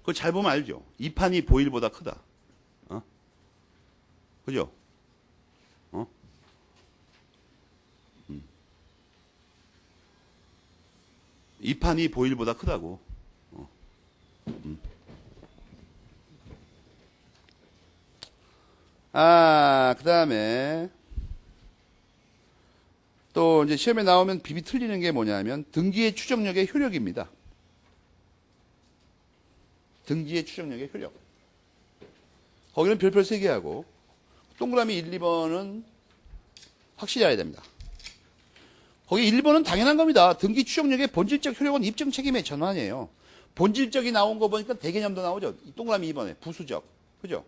그거 잘 보면 알죠? 이 판이 보일보다 크다. 그죠? 이 판이 보일보다 크다고. 그 다음에 또 이제 시험에 나오면 비비 틀리는 게 뭐냐면 등기의 추정력의 효력입니다. 등기의 추정력의 효력. 거기는 별표 3개 하고 동그라미 1, 2번은 확실히 알아야 됩니다. 거기 1번은 당연한 겁니다. 등기 추정력의 본질적 효력은 입증 책임의 전환이에요. 본질적이 나온 거 보니까 대개념도 나오죠. 동그라미 2번에 부수적. 그죠?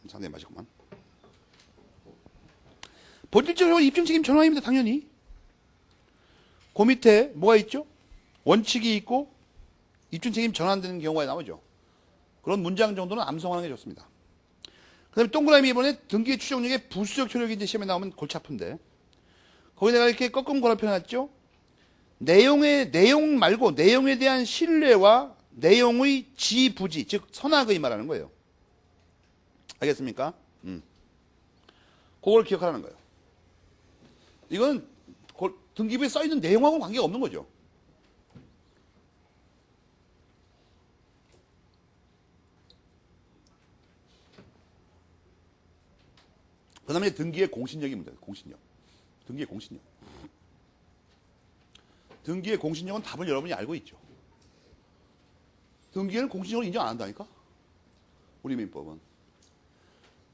상당히 맛있구만. 본질적으로 입증 책임 전환입니다. 당연히. 그 밑에 뭐가 있죠? 원칙이 있고 입증 책임 전환되는 경우가 나오죠. 그런 문장 정도는 암송하는 게 좋습니다. 그 다음에 동그라미 이번에 등기 추정력의 부수적 효력이 이제 시험에 나오면 골치 아픈데, 거기 내가 이렇게 꺾은 거라 표현했죠? 내용 말고 내용에 대한 신뢰와 내용의 지부지, 즉 선악의 말하는 거예요. 알겠습니까? 그걸 기억하라는 거예요. 이건 등기부에 써있는 내용하고는 관계가 없는 거죠. 그 다음에 등기의 공신력이 문제예요. 공신력. 등기의 공신력. 등기의 공신력은 답을 여러분이 알고 있죠. 등기에는 공신력을 인정 안 한다니까? 우리 민법은.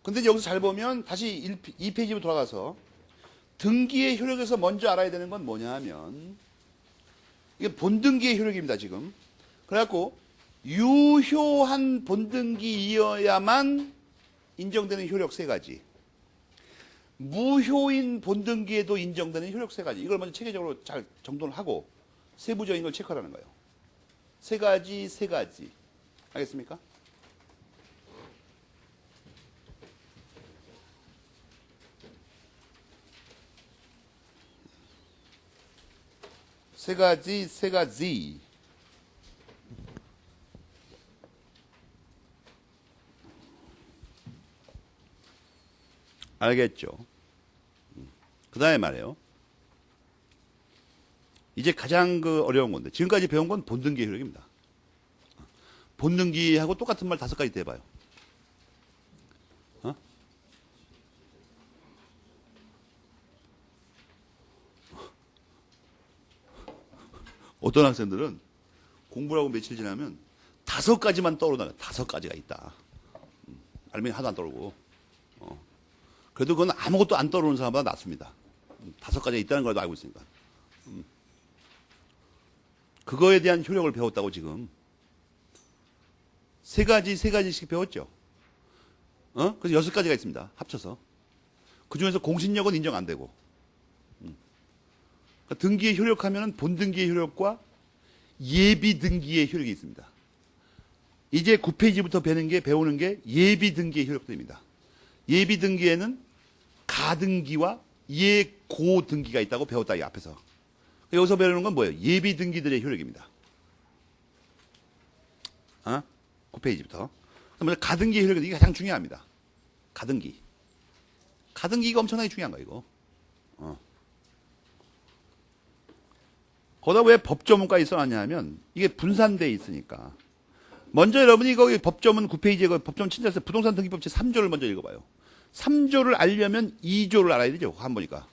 근데 여기서 잘 보면 다시 2페이지로 돌아가서 등기의 효력에서 먼저 알아야 되는 건 뭐냐 하면, 이게 본등기의 효력입니다, 지금. 그래갖고 유효한 본등기이어야만 인정되는 효력 3가지. 무효인 본등기에도 인정되는 효력 3가지. 이걸 먼저 체계적으로 잘 정돈을 하고 세부적인 걸 체크하라는 거예요. 3가지. 알겠습니까? 세 가지. 알겠죠? 그 다음에 말이에요. 이제 가장 어려운 건데, 지금까지 배운 건 본등기의 효력입니다. 본등기하고 똑같은 말 5가지 대봐요. 어떤 학생들은 공부를 하고 며칠 지나면 5가지만 떠오르나요. 5가지가 있다. 알면 하나도 안 떠오르고. 그래도 그건 아무것도 안 떠오르는 사람보다 낫습니다. 5가지가 있다는 걸 알고 있으니까. 그거에 대한 효력을 배웠다고 지금. 3가지씩 배웠죠. 그래서 6가지가 있습니다. 합쳐서. 그 중에서 공신력은 인정 안 되고. 그러니까 등기의 효력하면 본등기의 효력과 예비등기의 효력이 있습니다. 이제 9페이지부터 배우는 게 예비등기의 효력들입니다. 예비등기에는 가등기와 예고등기가 있다고 배웠다, 이 앞에서. 여기서 배우는 건 뭐예요? 예비등기들의 효력입니다. 9페이지부터. 먼저 가등기의 효력이 가장 중요합니다. 가등기가 엄청나게 중요한 거예요, 이거. 거기다 왜 법조문까지 써놨냐 하면, 이게 분산되어 있으니까. 먼저 여러분이 거기 법조문 9페이지에 법조문 친자에서 부동산 등기법 제 3조를 먼저 읽어봐요. 3조를 알려면 2조를 알아야 되죠. 한 보니까.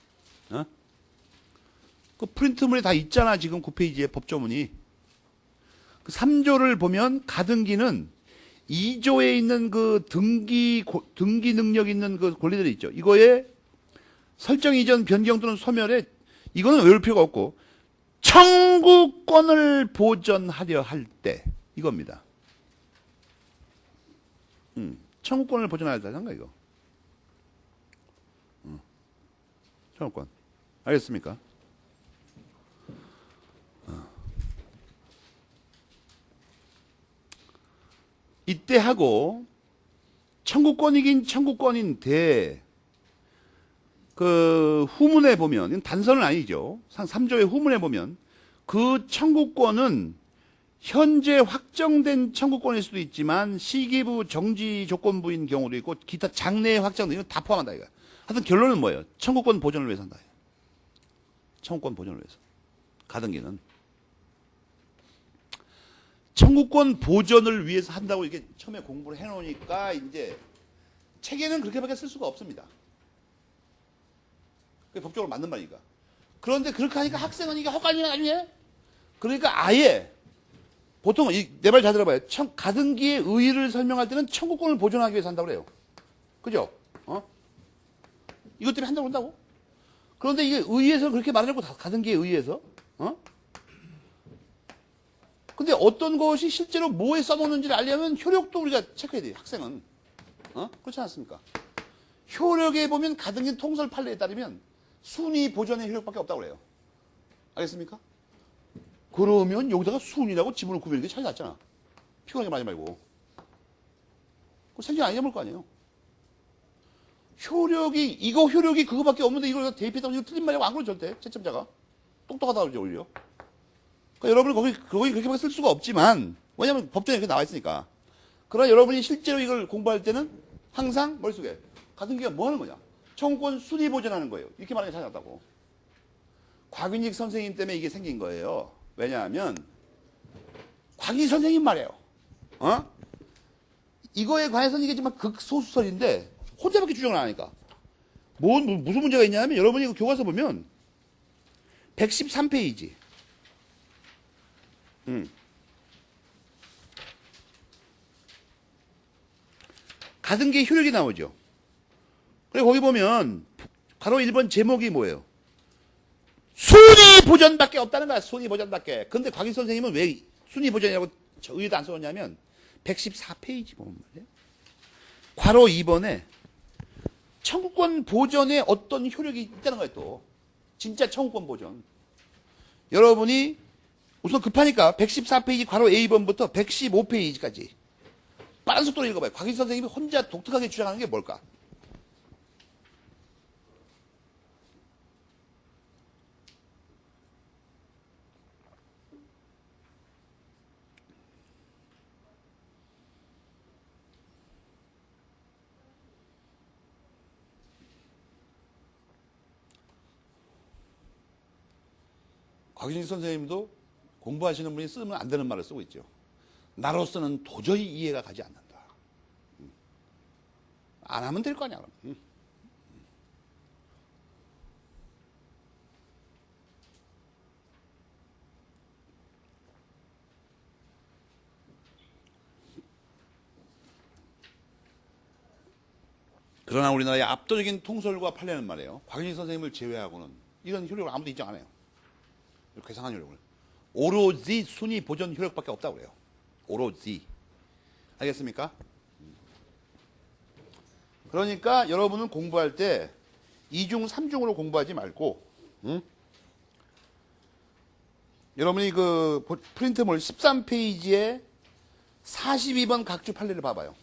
그 프린트물에 다 있잖아, 지금 9페이지에 법조문이. 그 3조를 보면 가등기는 2조에 있는 그 등기 능력 있는 그 권리들이 있죠. 이거에 설정 이전 변경 또는 소멸에 이거는 외울 필요가 없고, 청구권을 보전하려 할 때 이겁니다. 청구권을 보전하려 할 때 이거. 청구권. 알겠습니까? 이때 하고 청구권이긴 청구권인데 그 후문에 보면, 이건 단서는 아니죠. 3조의 후문에 보면 그 청구권은 현재 확정된 청구권일 수도 있지만 시기부 정지 조건부인 경우도 있고 기타 장래에 확정된, 이건 다 포함한다 이거야. 하여튼 결론은 뭐예요? 청구권 보존을 위해서 한다. 청구권 보존을 위해서. 가등기는 청구권 보존을 위해서 한다고 이렇게 처음에 공부를 해놓으니까 이제 책에는 그렇게밖에 쓸 수가 없습니다. 그게 법적으로 맞는 말이니까. 그런데 그렇게 하니까 학생은 이게 헛갈리는 나중에. 그러니까 아예 보통 내 말 잘 들어봐요. 가등기의 의의를 설명할 때는 청구권을 보존하기 위해서 한다고 그래요. 그죠? 이것 때문에 한다고 한다고? 그런데 이게 의의에서 그렇게 말하려고 가등기의 의의에서. 근데 어떤 것이 실제로 뭐에 써먹는지를 알려면 효력도 우리가 체크해야 돼요. 학생은. 그렇지 않습니까? 효력에 보면 가등기 통설 판례에 따르면 순위 보전의 효력밖에 없다고 그래요. 알겠습니까? 그러면 여기다가 순위라고 지문을 구비하는 게 차이 났잖아. 피곤하게 말하지 말고. 그 생각 안 해볼 거 아니에요. 이거 효력이 그거밖에 없는데 이걸 대입했다고 이거 틀린 말이라고 안 그러죠, 절대. 채점자가. 똑똑하다고 그러죠, 오히려. 그러니까 여러분이 거기 그렇게밖에 쓸 수가 없지만, 왜냐면 법전에 이렇게 나와 있으니까. 그러나 여러분이 실제로 이걸 공부할 때는 항상 머릿속에 가등기가 뭐 하는 거냐? 청구권 순위 보전하는 거예요. 이렇게 말하는 게 차이 났다고. 곽윤익 선생님 때문에 이게 생긴 거예요. 왜냐하면, 곽윤익 선생님 말이에요. 이거에 관해서는 이게 정말 극소수설인데, 혼자밖에 주장을 안 하니까. 무슨 문제가 있냐면, 여러분이 이거 교과서 보면, 113페이지. 가등기의 효력이 나오죠. 그리고 거기 보면, 가로 1번 제목이 뭐예요? 순위 보전밖에 없다는 거야, 순위 보전밖에. 근데 곽윤 선생님은 왜 순위 보전이라고 의의도 안 써놓냐면, 114페이지 보면 말이에요. 괄호 2번에 청구권 보전에 어떤 효력이 있다는 거예요, 또. 진짜 청구권 보전. 여러분이 우선 급하니까 114페이지 괄호 A번부터 115페이지까지 빠른 속도로 읽어봐요. 곽윤 선생님이 혼자 독특하게 주장하는 게 뭘까? 곽윤식 선생님도 공부하시는 분이 쓰면 안 되는 말을 쓰고 있죠. 나로서는 도저히 이해가 가지 않는다. 안 하면 될 거 아니야, 그럼. 그러나 우리나라의 압도적인 통솔과 판례는 말이에요. 곽윤식 선생님을 제외하고는 이런 효력을 아무도 인정 안 해요. 괴상한 효력을. 오로지 순위 보전 효력밖에 없다고 그래요. 오로지. 알겠습니까? 그러니까 여러분은 공부할 때 2중, 3중으로 공부하지 말고, 여러분이 그 프린트물 13페이지에 42번 각주 판례를 봐봐요.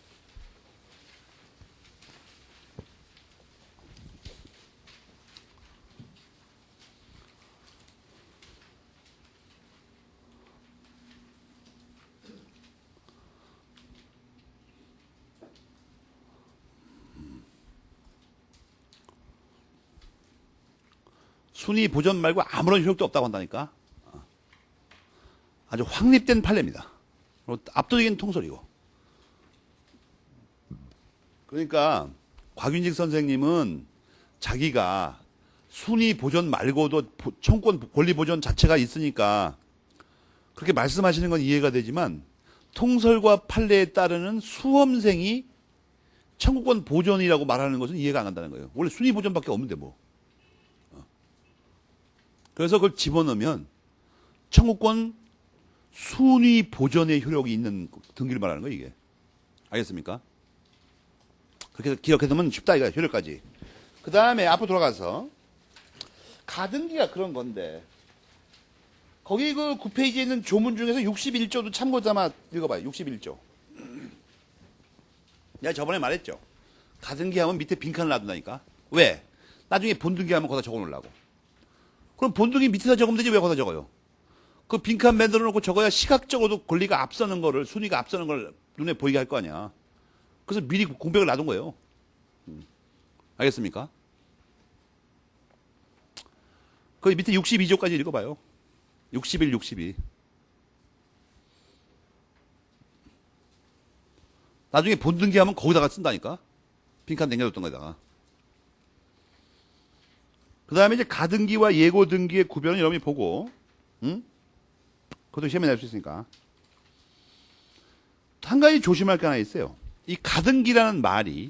순위 보전 말고 아무런 효력도 없다고 한다니까. 아주 확립된 판례입니다. 압도적인 통솔이고. 그러니까 곽윤식 선생님은 자기가 순위 보전 말고도 청구권 권리 보전 자체가 있으니까 그렇게 말씀하시는 건 이해가 되지만 통설과 판례에 따르는 수험생이 청구권 보전이라고 말하는 것은 이해가 안 간다는 거예요. 원래 순위 보전밖에 없는데 뭐. 그래서 그걸 집어넣으면 청구권 순위 보전의 효력이 있는 등기를 말하는 거예요, 이게. 알겠습니까? 그렇게 기억해두면 쉽다, 이거, 효력까지. 그 다음에 앞으로 돌아가서 가등기가 그런 건데 거기 그 9페이지에 있는 조문 중에서 61조도 참고 삼아 읽어봐요. 61조. 내가 저번에 말했죠. 가등기 하면 밑에 빈칸을 놔둔다니까. 왜? 나중에 본등기 하면 거기다 적어놓으려고. 그럼 본등기 밑에다 적으면 되지 왜 거기다 적어요? 그 빈칸 만들어 놓고 적어야 시각적으로도 권리가 앞서는 거를, 순위가 앞서는 걸 눈에 보이게 할 거 아니야. 그래서 미리 공백을 놔둔 거예요. 알겠습니까? 그 밑에 62조까지 읽어봐요. 61, 62. 나중에 본등기 하면 거기다가 쓴다니까? 빈칸 남겨뒀던 거에다가. 그 다음에 이제 가등기와 예고등기의 구별은 여러분이 보고, 그것도 시험에 낼 수 있으니까. 한 가지 조심할 게 하나 있어요. 이 가등기라는 말이,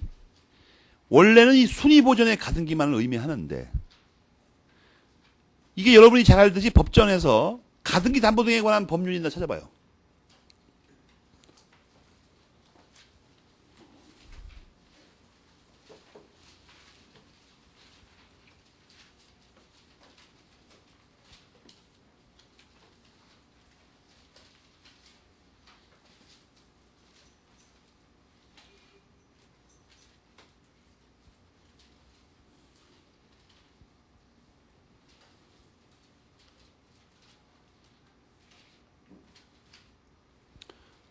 원래는 이 순위보전의 가등기만을 의미하는데, 이게 여러분이 잘 알듯이 법전에서 가등기 담보 등에 관한 법률이 있나 찾아봐요.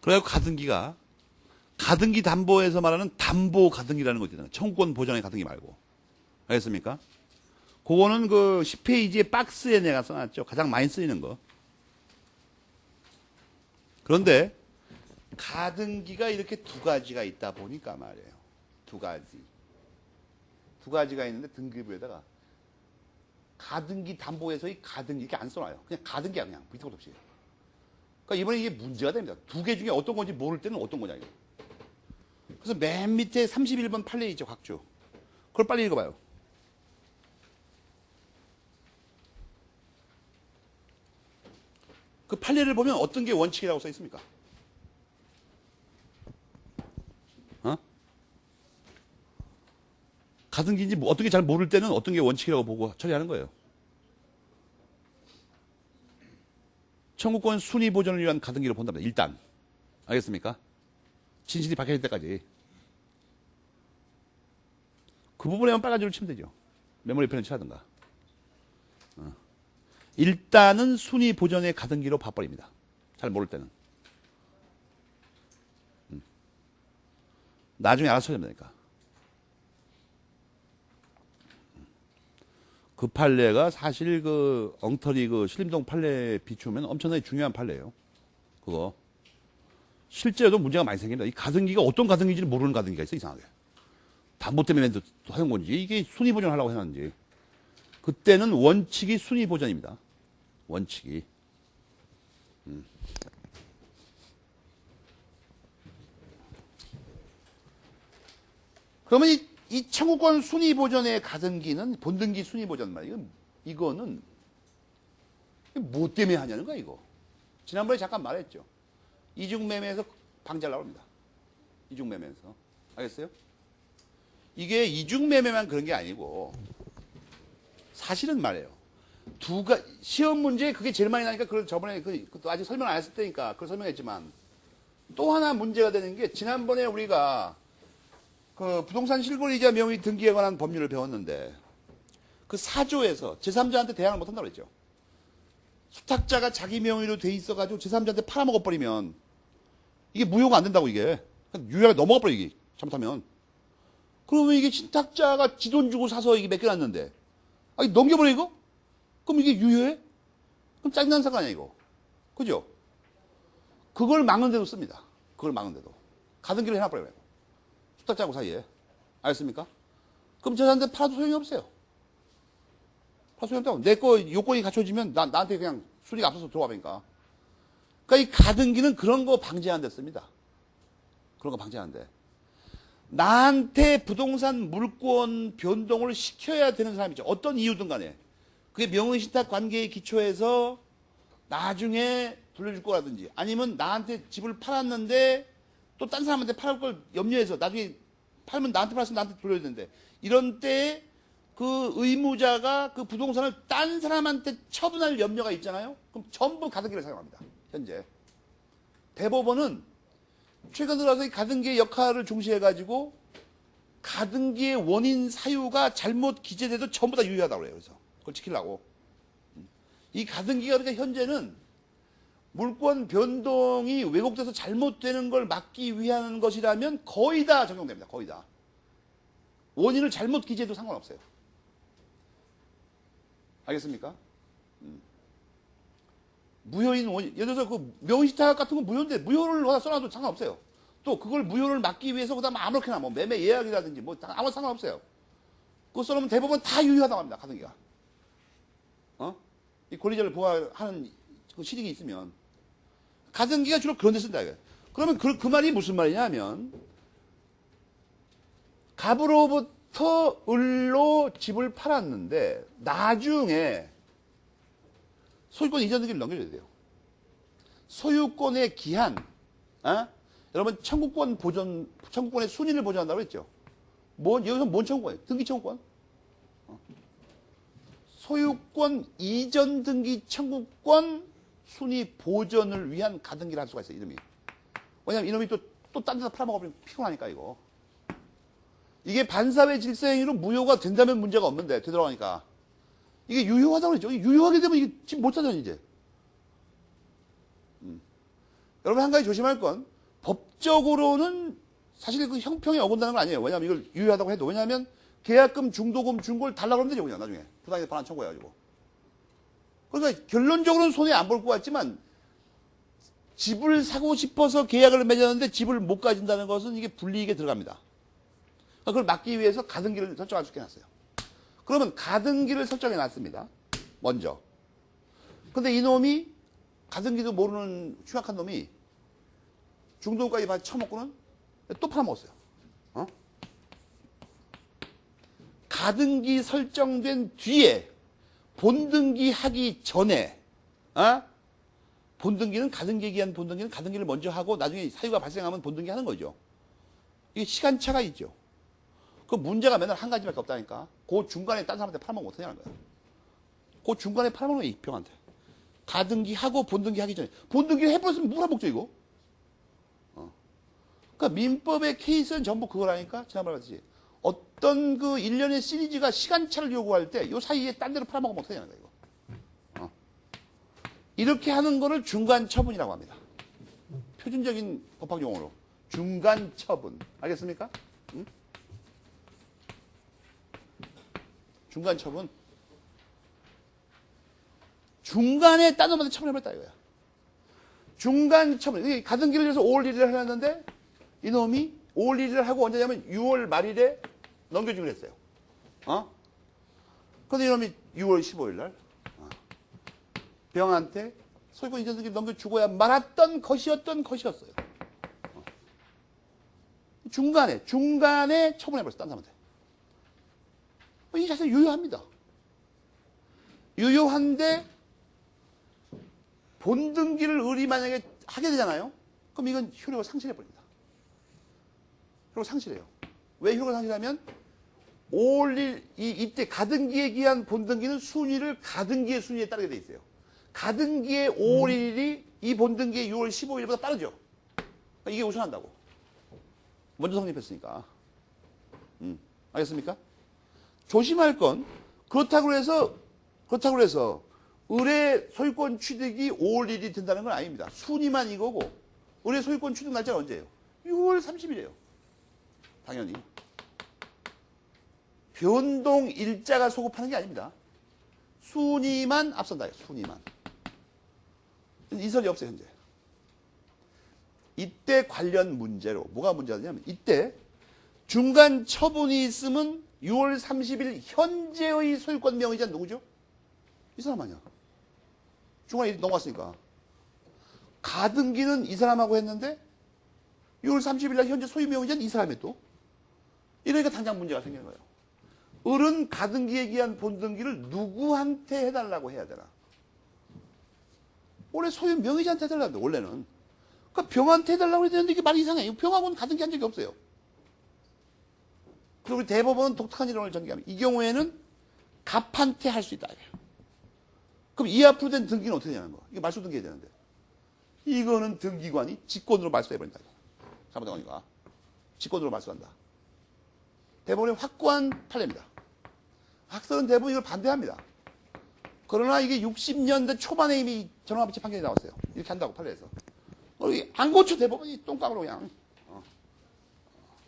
그래갖고 가등기 담보에서 말하는 담보 가등기라는 거 있잖아요. 청구권 보전의 가등기 말고. 알겠습니까? 그거는 그 10페이지의 박스에 내가 써놨죠. 가장 많이 쓰이는 거. 그런데 가등기가 이렇게 두 가지가 있다 보니까 말이에요. 두 가지가 있는데 등기부에다가 가등기 담보에서의 가등기 이렇게 안 써놔요. 그냥 가등기야 그냥 밑에 것도 없이. 그러니까 이번에 이게 문제가 됩니다. 두 개 중에 어떤 건지 모를 때는 어떤 거냐 이거. 그래서 맨 밑에 31번 판례 있죠 각주. 그걸 빨리 읽어봐요. 그 판례를 보면 어떤 게 원칙이라고 써 있습니까? 가등기인지 뭐 어떻게 잘 모를 때는 어떤 게 원칙이라고 보고 처리하는 거예요. 청구권 순위 보전을 위한 가등기로 본답니다. 일단. 알겠습니까? 진실이 밝혀질 때까지. 그 부분에만 빨간 줄을 치면 되죠. 메모리 펜을 칠하든가. 일단은 순위 보전의 가등기로 봐버립니다. 잘 모를 때는. 나중에 알아서 쳐야 되니까. 그 판례가 사실 그 엉터리 그 신림동 판례 비추면 엄청나게 중요한 판례예요. 그거. 실제로도 문제가 많이 생깁니다. 이 가등기가 어떤 가등기인지를 모르는 가등기가 있어, 이상하게. 담보 때문에 해온 건지, 이게 순위 보전하려고 해놨는지. 그때는 원칙이 순위 보전입니다. 원칙이. 그러면 이 청구권 순위 보전의 가등기는 본등기 순위 보전 말이에요. 이거는 뭐 때문에 하냐는 거야, 이거. 지난번에 잠깐 말했죠. 이중매매에서 방지하려고 합니다. 이중매매에서. 알겠어요? 이게 이중매매만 그런 게 아니고, 사실은 말이에요. 시험 문제에 그게 제일 많이 나니까, 그걸 저번에, 그것도 아직 설명 안 했을 때니까, 그걸 설명했지만, 또 하나 문제가 되는 게, 지난번에 우리가 그 부동산 실거래이자 명의 등기에 관한 법률을 배웠는데, 그 4조에서 제3자한테 대항을 못한다고 그랬죠. 수탁자가 자기 명의로 돼 있어가지고 제3자한테 팔아먹어버리면, 이게 무효가 안 된다고, 이게. 유효하게 넘어가버려, 이게. 잘못하면. 그러면 이게 신탁자가 지 돈 주고 사서 이게 맡겨놨는데, 아니, 넘겨버려, 이거? 그럼 이게 유효해? 그럼 짜증나는 사건 아니야, 이거. 그죠? 그걸 막는데도 씁니다. 그걸 막는데도. 가등기를 해놔버려요. 수탁자하고 사이에. 알겠습니까? 그럼 제3자한테 팔아도 소용이 없어요. 팔아도 소용이 없다고. 내 거 요건이 갖춰지면 나한테 그냥 순위가 앞서서 들어와 보니까. 그러니까 이 가등기는 그런 거 방지하는 데 씁니다. 그런 거 방지하는데. 나한테 부동산 물권 변동을 시켜야 되는 사람이죠. 어떤 이유든 간에. 그게 명의신탁 관계에 기초해서 나중에 돌려줄 거라든지 아니면 나한테 집을 팔았는데 또 딴 사람한테 팔을 걸 염려해서 나중에 팔면 나한테 팔았으면 나한테 돌려야 되는데 이런 때에 그 의무자가 그 부동산을 딴 사람한테 처분할 염려가 있잖아요. 그럼 전부 가등기를 사용합니다. 현재. 대법원은 최근 들어서 이 가등기의 역할을 중시해가지고 가등기의 원인 사유가 잘못 기재돼도 전부 다 유효하다고 그래요. 그래서 그걸 지키려고. 이 가등기가 그러니까 현재는 물권 변동이 왜곡돼서 잘못되는 걸 막기 위한 것이라면 거의 다 적용됩니다. 거의 다. 원인을 잘못 기재해도 상관없어요. 알겠습니까? 무효인 원인. 예를 들어서 그 명의신탁 같은 건 무효인데 무효를 써놔도 상관없어요. 또 그걸 무효를 막기 위해서 그다음에 아무렇게나 뭐 매매 예약이라든지 뭐 아무 상관없어요. 그거 써놓으면 대법원 다 유효하다고 합니다. 가등기가. 이 권리자를 보호하는 그 실익이 있으면 가등기가 주로 그런 데 쓴다 이거예요. 그러면 그 말이 무슨 말이냐면 갑으로부터 을로 집을 팔았는데 나중에 소유권 이전 등기를 넘겨줘야 돼요. 소유권의 기한, 여러분 청구권의 순위를 보존한다고 했죠. 여기서 뭔 청구권이에요? 등기 청구권. 소유권 이전 등기 청구권 순위 보전을 위한 가등기를 할 수가 있어요. 이름이. 왜냐면 이놈이 또 딴 데서 팔아먹어버리면 피곤하니까 이거. 이게 반사회 질서행위로 무효가 된다면 문제가 없는데 되돌아가니까. 이게 유효하다고 그랬죠. 유효하게 되면 이게 집 못 사잖아요, 이제. 여러분 한 가지 조심할 건 법적으로는 사실 그 형평에 어긋나는 건 아니에요. 왜냐하면 이걸 유효하다고 해도. 왜냐하면 계약금, 중도금, 중고를 달라고 하면 되죠. 그냥 나중에. 부당이득 반환 청구해가지고. 그러니까 결론적으로는 손해 안 볼 것 같지만 집을 사고 싶어서 계약을 맺었는데 집을 못 가진다는 것은 이게 불이익에 들어갑니다. 그러니까 그걸 막기 위해서 가등기를 설정할 수 있게 해놨어요. 그러면 가등기를 설정해 놨습니다. 먼저. 근데 이놈이 가등기도 모르는 흉악한 놈이 중도금까지 다 처먹고는 또 팔아먹었어요. 어? 가등기 설정된 뒤에 본등기 하기 전에 본등기는 가등기에 기한 본등기는 가등기를 먼저 하고 나중에 사유가 발생하면 본등기 하는 거죠. 이게 시간차가 있죠. 그 문제가 맨날 한 가지밖에 없다니까. 그 중간에 딴 사람한테 팔아먹으면 어떠냐는 거야. 그 중간에 팔아먹는 거야, 이평한테. 가등기 하고 본등기 하기 전에. 본등기를 해버렸으면 누가 먹죠, 이거? 그러니까 민법의 케이스는 전부 그거라니까. 지난번에 봤지. 어떤 그 일련의 시리즈가 시간차를 요구할 때 이 사이에 딴 데로 팔아먹으면 어떻게 되는 거야, 이거. 이렇게 하는 거를 중간 처분이라고 합니다. 표준적인 법학 용어로. 중간 처분. 알겠습니까? 응? 중간 처분. 중간에 딴 놈한테 처분해버렸다 이거야. 중간 처분. 가등기를 해서 5월 1일에 해놨는데 이놈이 5월 1일을 하고 언제냐면 6월 말일에 넘겨주기로 했어요. 근데 이놈이 6월 15일 날 병한테 소유권 이전 등기를 넘겨주고야 말았던 것이었어요. 중간에 처분해버렸어, 딴 사람한테. 이 자세 유효합니다. 유효한데 본등기를 을이 만약에 하게 되잖아요. 그럼 이건 효력을 상실해버립니다. 효력을 상실해요. 왜 효력을 상실하면 5월 1일 이때 가등기에 기한 본등기는 순위를 가등기의 순위에 따르게 돼 있어요. 가등기의 5월 1일이 이 본등기의 6월 15일보다 빠르죠. 그러니까 이게 우선한다고. 먼저 성립했으니까. 알겠습니까? 조심할 건 그렇다고 해서 을의 소유권 취득이 5월 1일이 된다는 건 아닙니다. 순위만 이거고 을의 소유권 취득 날짜가 언제예요? 6월 30일이에요. 당연히. 변동 일자가 소급하는 게 아닙니다. 순위만 앞선다. 순위만. 이설이 없어요, 현재. 이때 관련 문제로 뭐가 문제냐면 이때 중간 처분이 있으면 6월 30일 현재의 소유권 명의자 누구죠? 이 사람 아니야. 중간에 넘어갔으니까. 가등기는 이 사람하고 했는데 6월 30일 날 현재 소유 명의자는 이 사람이 또. 이러니까 당장 문제가 생기는 거예요. 을은 가등기에 기한 본등기를 누구한테 해달라고 해야 되나? 원래 소유 명의자한테 해달라는데 원래는. 그러니까 병한테 해달라고 해야 되는데 이게 말이 이상해. 병하고는 가등기 한 적이 없어요. 그리고 대법원은 독특한 이론을 전개하면 이 경우에는 갑한테 할 수 있다. 그럼 이 앞으로 된 등기는 어떻게 되냐는 거야. 이게 말소 등기해야 되는데. 이거는 등기관이 직권으로 말소해버린다. 잘못된 거니까. 직권으로 말소한다. 대법원의 확고한 판례입니다. 학설은 대부분 이걸 반대합니다. 그러나 이게 60년대 초반에 이미 전원합의체 판결이 나왔어요. 이렇게 한다고 판례에서. 안 고쳐 대법원이 똥감으로 그냥.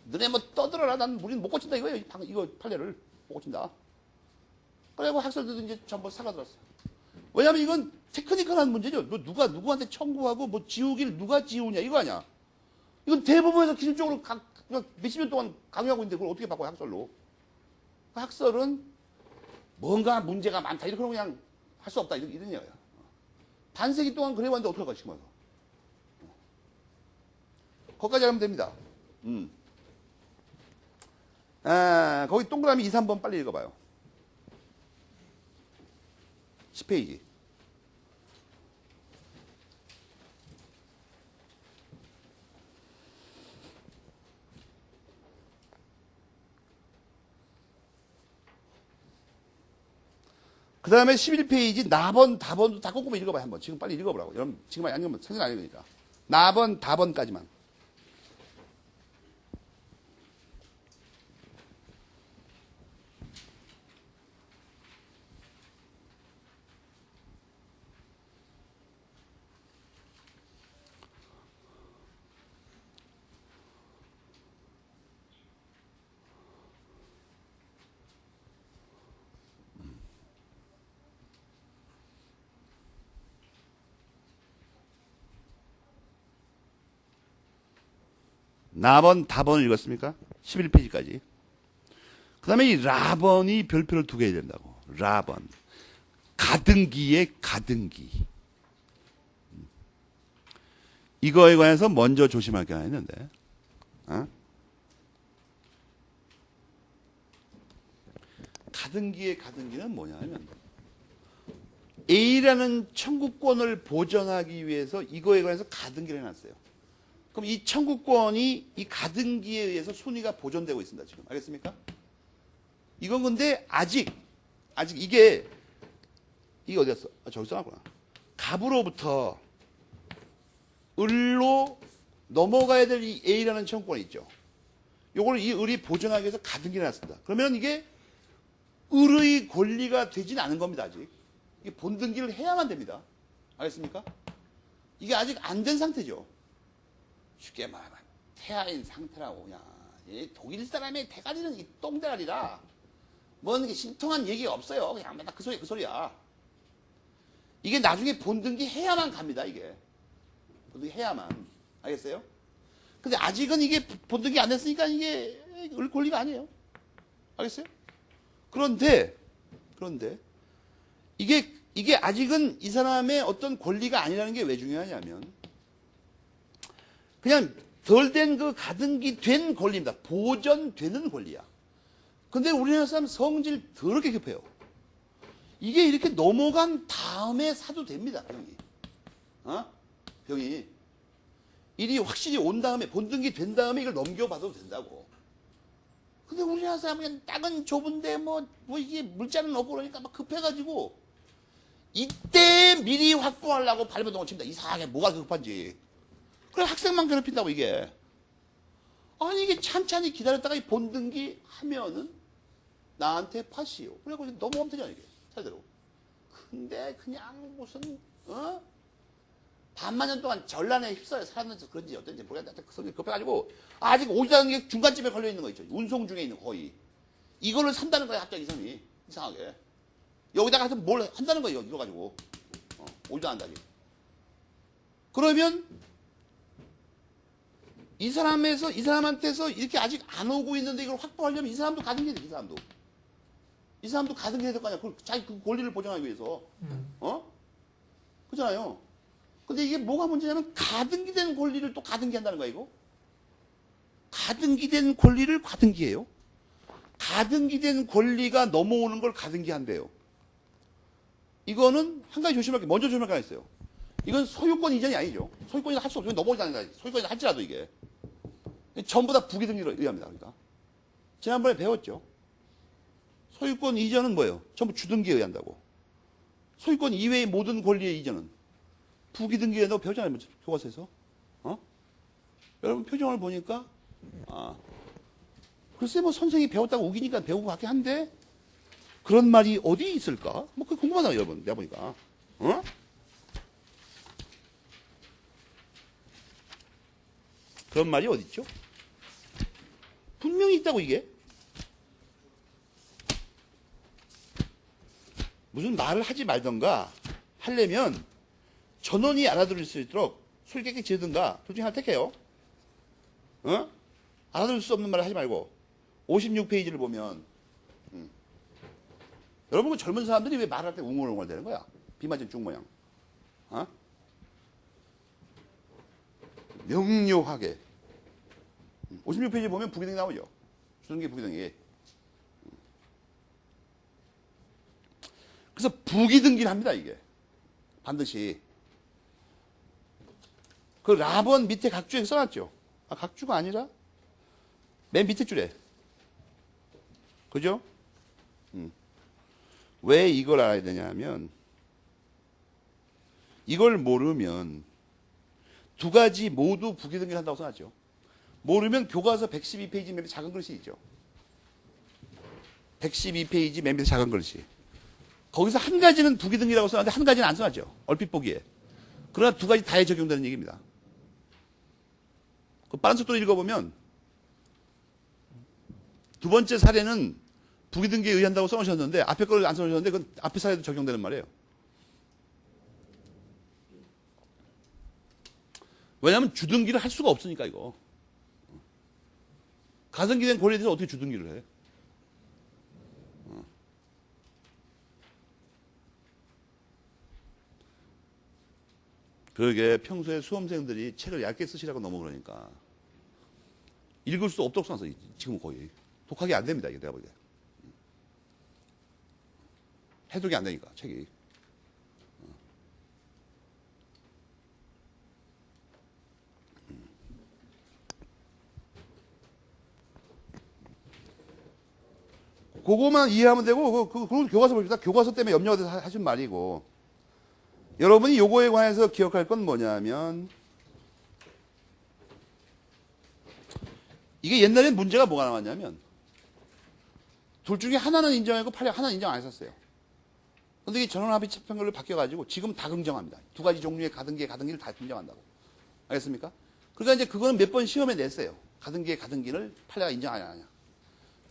너네 뭐 떠들어라. 우리는 못 고친다 이거예요. 이거 판례를 못 고친다. 그리고 학설들도 이제 전부 사과들었어요. 왜냐면 이건 테크니컬한 문제죠. 너 누가 누구한테 청구하고 뭐 지우기를 누가 지우냐 이거 아니야. 이건 대법원에서 기술적으로 몇십 년 동안 강요하고 있는데 그걸 어떻게 바꿔요, 학설로. 학설은 뭔가 문제가 많다 이렇게 그냥 할 수 없다 이런 얘기예요. 반세기 동안 그래왔는데 어떻게 할까 지금 와서. 거기까지 하면 됩니다. 거기 동그라미 2, 3번 빨리 읽어봐요. 10페이지. 그 다음에 11페이지 나번, 다번도 다 꼼꼼히 읽어봐요. 한번. 지금 빨리 읽어보라고. 여러분 지금 안 읽으면 생각 안 읽으니까. 나번, 다번까지만. 나번, 다번을 읽었습니까? 11페이지까지. 그 다음에 이 라번이 별표를 2개 해야 된다고. 라번. 가등기의 가등기. 이거에 관해서 먼저 조심할 게 하나 있는데, 가등기의 가등기는 뭐냐 하면, A라는 청구권을 보전하기 위해서 이거에 관해서 가등기를 해놨어요. 그럼 이 청구권이 이 가등기에 의해서 순위가 보존되고 있습니다. 지금 알겠습니까? 이건 근데 아직 이게 어디 갔어? 저기 써놨구나. 갑으로부터 을로 넘어가야 될 이 A라는 청구권이 있죠. 요걸 이 을이 보존하기 위해서 가등기를 해놨습니다. 그러면 이게 을의 권리가 되진 않은 겁니다. 아직. 이게 본등기를 해야만 됩니다. 알겠습니까? 이게 아직 안 된 상태죠. 쉽게 말하면 태아인 상태라고 그냥. 독일 사람의 대가리는 이 똥대가리라. 뭔 게 신통한 얘기가 없어요. 그냥 맨날 그 소리야. 이게 나중에 본등기 해야만 갑니다. 이게 본등기 해야만. 알겠어요? 근데 아직은 이게 본등기 안 됐으니까 이게 을 권리가 아니에요. 알겠어요? 그런데 이게 아직은 이 사람의 어떤 권리가 아니라는 게 왜 중요하냐면, 그냥 덜 된 그 가등기 된 권리입니다. 보전되는 권리야. 근데 우리나라 사람 성질 더럽게 급해요. 이게 이렇게 넘어간 다음에 사도 됩니다, 병이. 병이. 일이 확실히 온 다음에, 본등기 된 다음에 이걸 넘겨봐도 된다고. 근데 우리나라 사람은 땅은 좁은데 뭐 이게 물자는 없고 그러니까 막 급해가지고 이때 미리 확보하려고 발버둥을 칩니다. 이상하게 뭐가 급한지. 그래 학생만 괴롭힌다고 이게. 아니 이게 찬찬히 기다렸다가 이 본등기 하면은 나한테 파시오. 그래갖고 넘어가면 되잖아 이게 차례대로. 근데 그냥 무슨 반만 년 동안 전란에 휩싸여 살았는지 그런지 어떤지 모르겠는데 그 성격이 급해가지고 아직 오지도 않은 게 중간쯤에 걸려있는 거 있죠. 운송 중에 있는 거의. 이거를 산다는 거야 갑자기 이 사람이. 이상하게. 여기다가 하여튼 뭘 한다는 거예요. 이거 가지고. 오지도 않다지. 그러면 이 사람한테서 이렇게 아직 안 오고 있는데 이걸 확보하려면 이 사람도 가등기해야 돼. 이 사람도 가등기해야 될 거 아니야. 자기 그 권리를 보장하기 위해서. 그렇잖아요. 근데 이게 뭐가 문제냐면 가등기된 권리를 또 가등기한다는 거야 이거. 가등기된 권리를 가등기해요. 가등기된 권리가 넘어오는 걸 가등기한대요. 이거는 한 가지 조심할 게, 먼저 조심할 게 하나 있어요. 이건 소유권 이전이 아니죠. 소유권이 할 수 없으면 넘어오지 않는다. 소유권이 할지라도 이게. 전부 다 부기등기로 의합니다. 그러니까. 지난번에 배웠죠. 소유권 이전은 뭐예요? 전부 주등기에 의한다고. 소유권 이외의 모든 권리의 이전은 부기등기에 의한다고 배웠잖아요. 교과서에서. 여러분 표정을 보니까 글쎄 뭐 선생이 배웠다고 우기니까 배우고 같긴 한데 그런 말이 어디 있을까? 뭐 그게 궁금하다 여러분. 내가 보니까. 그런 말이 어디 있죠? 분명히 있다고 이게. 무슨 말을 하지 말던가 하려면 전원이 알아들을 수 있도록 소리 깨끗이 지르든가 둘 중에 하나 택해요. 알아들을 수 없는 말을 하지 말고 56페이지를 보면 여러분 그 젊은 사람들이 왜 말할 때 웅얼웅얼 되는 거야? 비 맞은 쭉 모양. 명료하게 56페이지 보면 부기등기 나오죠. 주등기 부기등기. 그래서 부기등기를 합니다 이게. 반드시. 그 라번 밑에 각주에 써놨죠. 각주가 아니라 맨 밑에 줄에. 그죠? 왜 이걸 알아야 되냐면 이걸 모르면 두 가지 모두 부기등기를 한다고 써놨죠. 모르면 교과서 112페이지 맨 밑에 작은 글씨 있죠. 112페이지 맨 밑에 작은 글씨. 거기서 한 가지는 부기등기라고 써놨는데 한 가지는 안 써놨죠. 얼핏 보기에. 그러나 두 가지 다에 적용되는 얘기입니다. 그 빠른 속도로 읽어보면 두 번째 사례는 부기등기에 의한다고 써놓으셨는데 앞에 걸 안 써놓으셨는데 그건 앞에 사례도 적용되는 말이에요. 왜냐하면 주등기를 할 수가 없으니까 이거. 가등기 된 권리에 대해서 어떻게 주등기를 해? 그러게 평소에 수험생들이 책을 얇게 쓰시라고 너무 그러니까 읽을 수 없도록 써놨어. 지금 거의 독학이 안 됩니다. 이게 내가 보기에 해독이 안 되니까 책이. 그거만 이해하면 되고 그건 교과서 봅시다. 교과서 때문에 염려가 돼서 하신 말이고, 여러분이 요거에 관해서 기억할 건 뭐냐면, 이게 옛날에 문제가 뭐가 나왔냐면 둘 중에 하나는 인정하고 하나는 인정 안 했었어요. 근데 이게 전원합의 재판결로 바뀌어가지고 지금 다 긍정합니다. 두 가지 종류의 가등기를 다 긍정한다고. 알겠습니까? 그러니까 이제 그거는 몇 번 시험에 냈어요. 가등기를 판례가 인정하냐 안 하냐.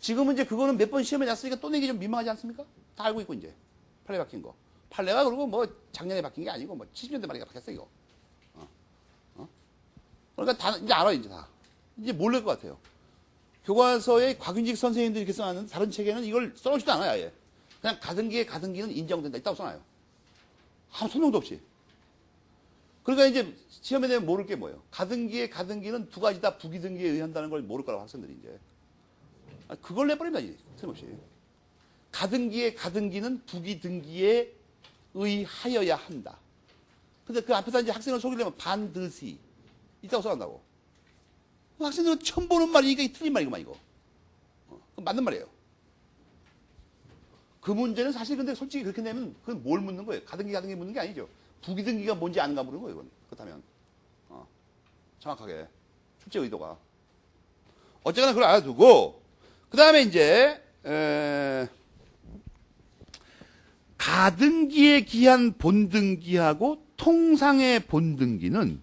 지금은 이제 그거는 몇 번 시험에 냈으니까 또 내기 좀 민망하지 않습니까? 다 알고 있고 이제 판례 바뀐 거. 판례가 그리고 뭐 작년에 바뀐 게 아니고 뭐 70년대 말에 바뀌었어 이거. 그러니까 다 이제 알아 이제 다. 이제 모를 것 같아요. 교과서에 곽윤직 선생님들이 이렇게 써놨는데 다른 책에는 이걸 써놓지도 않아요 아예. 그냥 가등기는 인정된다 있다고 써놔요. 아무 설명도 없이. 그러니까 이제 시험에 내면 모를 게 뭐예요? 가등기는 두 가지 다 부기등기에 의한다는 걸 모를 거라고 학생들이 이제. 그걸 내버립니다 이제 틀림없이. 가등기는 부기등기에 의하여야 한다. 근데 그 앞에다 이제 학생을 속이려면 반드시 있다고 써간다고. 학생들은 처음 보는 말이니까 이 틀린 말이구만 이거. 맞는 말이에요. 그 문제는 사실 근데 솔직히 그렇게 내면 그건 뭘 묻는 거예요? 가등기 묻는 게 아니죠. 부기등기가 뭔지 아는가 묻는 거예요. 이건. 그렇다면 정확하게 출제 의도가. 어쨌거나 그걸 알아두고 그 다음에 이제 가등기에 기한 본등기하고 통상의 본등기는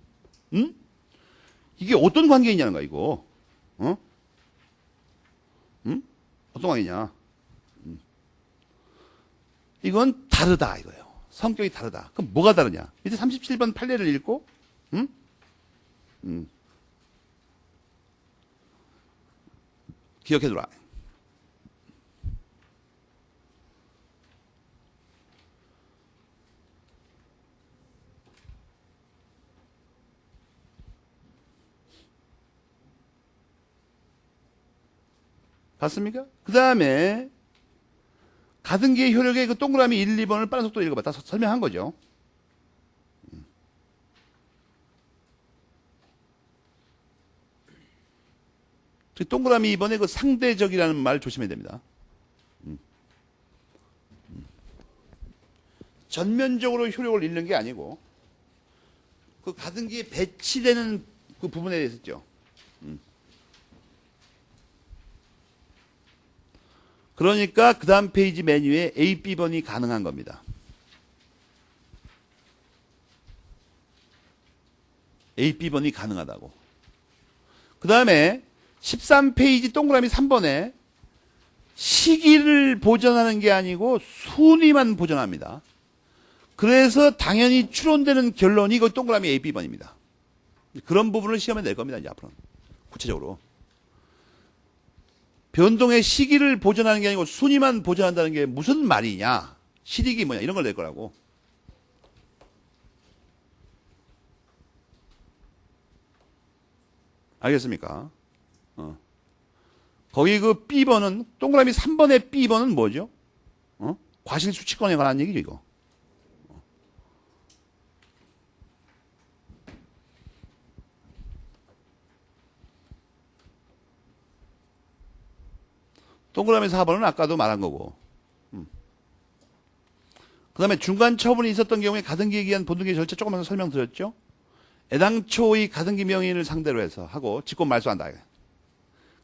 이게 어떤 관계이냐는 거야 이거. 어떤 관계냐. 이건 다르다 이거예요. 성격이 다르다. 그럼 뭐가 다르냐? 밑에 37번 판례를 읽고 기억해두라. 봤습니까? 그 다음에 가등기의 효력의 그 동그라미 1, 2번을 빠른 속도로 읽어봐. 다 설명한 거죠. 동그라미 2번에 그 상대적이라는 말 조심해야 됩니다. 전면적으로 효력을 잃는 게 아니고 그 가등기에 배치되는 그 부분에 대해서 있죠. 그러니까 그 다음 페이지 메뉴에 A, B번이 가능한 겁니다. A, B번이 가능하다고. 그 다음에 13페이지 동그라미 3번에 시기를 보전하는 게 아니고 순위만 보전합니다. 그래서 당연히 추론되는 결론이 이거 동그라미 A, B번입니다. 그런 부분을 시험에 낼 겁니다. 이제 앞으로는. 구체적으로. 변동의 시기를 보전하는 게 아니고 순위만 보전한다는 게 무슨 말이냐. 실익이 뭐냐. 이런 걸 낼 거라고. 알겠습니까? 거기 그 B번은, 동그라미 3번의 B번은 뭐죠? 과실수치권에 관한 얘기죠, 이거. 동그라미 4번은 아까도 말한 거고. 그 다음에 중간 처분이 있었던 경우에 가등기에 기한 본등기 절차 조금만 설명드렸죠? 애당초의 가등기 명의인을 상대로 해서 하고 직권 말소한다.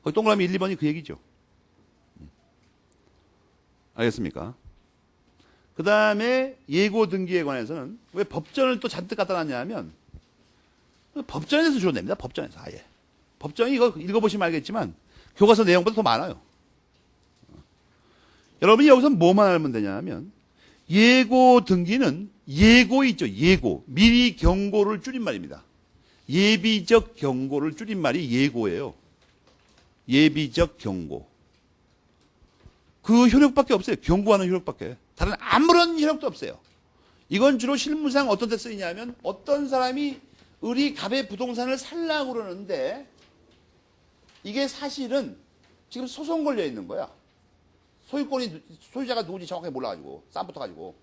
거기 동그라미 1, 2번이 그 얘기죠. 알겠습니까? 그 다음에 예고 등기에 관해서는 왜 법전을 또 잔뜩 갖다 놨냐 하면 법전에서 주로 냅니다. 법전에서 아예. 법전이 이거 읽어보시면 알겠지만 교과서 내용보다 더 많아요. 여러분이 여기서 뭐만 알면 되냐 하면 예고 등기는 예고 있죠. 예고. 미리 경고를 줄인 말입니다. 예비적 경고를 줄인 말이 예고예요. 예비적 경고. 그 효력밖에 없어요. 경고하는 효력밖에. 다른 아무런 효력도 없어요. 이건 주로 실무상 어떤 데 쓰이냐면 어떤 사람이 우리 갑의 부동산을 살라고 그러는데 이게 사실은 지금 소송 걸려 있는 거야. 소유자가 누군지 정확하게 몰라가지고 쌈 붙어가지고.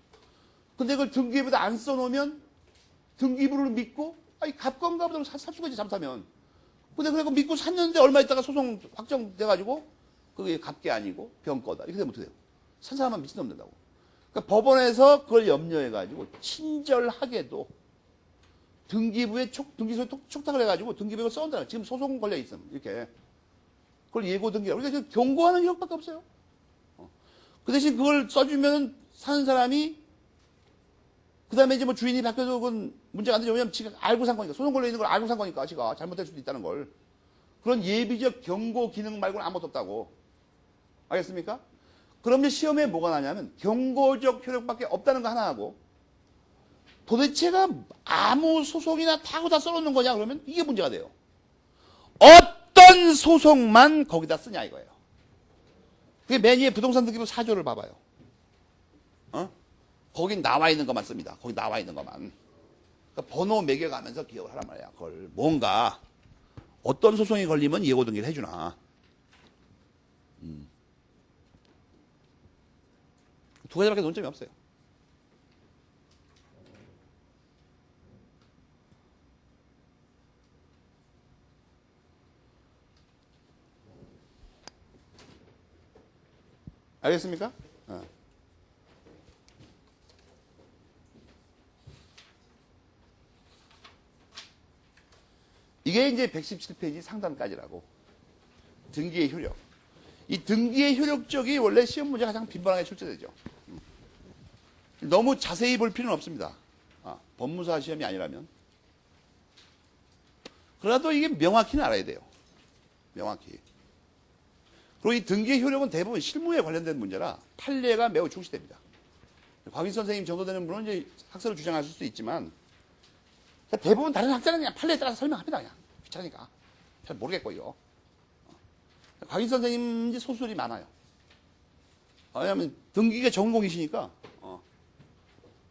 근데 그걸 등기부에다 안 써놓으면 등기부를 믿고 아니 갑건가 보다 살 수가 있지 잘못하면. 근데 그래 믿고 샀는데 얼마 있다가 소송 확정돼가지고 그게 갑게 아니고 병거다. 이렇게 되면 어떻게 돼요? 산 사람만 미친놈 된다고. 그러니까 법원에서 그걸 염려해가지고 친절하게도 등기부에 등기소에 촉탁을 해가지고 등기부에 써온다. 지금 소송 걸려 있음 이렇게. 그걸 예고 등기라고. 그러니까 경고하는 효력밖에 없어요. 그 대신 그걸 써주면 사는 사람이 그 다음에 이제 뭐 주인이 바뀌어도 그건 문제가 안 되죠. 왜냐면 지가 알고 산 거니까. 소송 걸려 있는 걸 알고 산 거니까 지가 잘못될 수도 있다는 걸. 그런 예비적 경고 기능 말고는 아무것도 없다고. 알겠습니까? 그럼 이제 시험에 뭐가 나냐면 경고적 효력밖에 없다는 거 하나 하고 도대체가 아무 소송이나 타고 다 써놓는 거냐 그러면 이게 문제가 돼요. 어떤 소송만 거기다 쓰냐 이거예요. 그게 맨 위에 부동산 등기부 4조를 봐봐요. 거긴 나와 있는 것만 씁니다. 거기 나와 있는 것만. 그러니까 번호 매겨가면서 기억을 하란 말이야. 그걸 뭔가 어떤 소송이 걸리면 예고 등기를 해주나. 두 가지밖에 논점이 없어요. 알겠습니까? 이게 이제 117페이지 상단까지라고. 등기의 효력. 이 등기의 효력적이 원래 시험 문제 가장 빈번하게 출제되죠. 너무 자세히 볼 필요는 없습니다. 법무사 시험이 아니라면. 그래도 이게 명확히는 알아야 돼요. 명확히. 그리고 이 등기의 효력은 대부분 실무에 관련된 문제라 판례가 매우 중시됩니다. 곽인 선생님 정도 되는 분은 이제 학설을 주장하실 수 있지만 대부분 다른 학자는 그냥 판례에 따라서 설명합니다. 그냥 귀찮으니까. 잘 모르겠고 이거. 곽인 선생님 이제 소설이 많아요. 왜냐하면 등기가 전공이시니까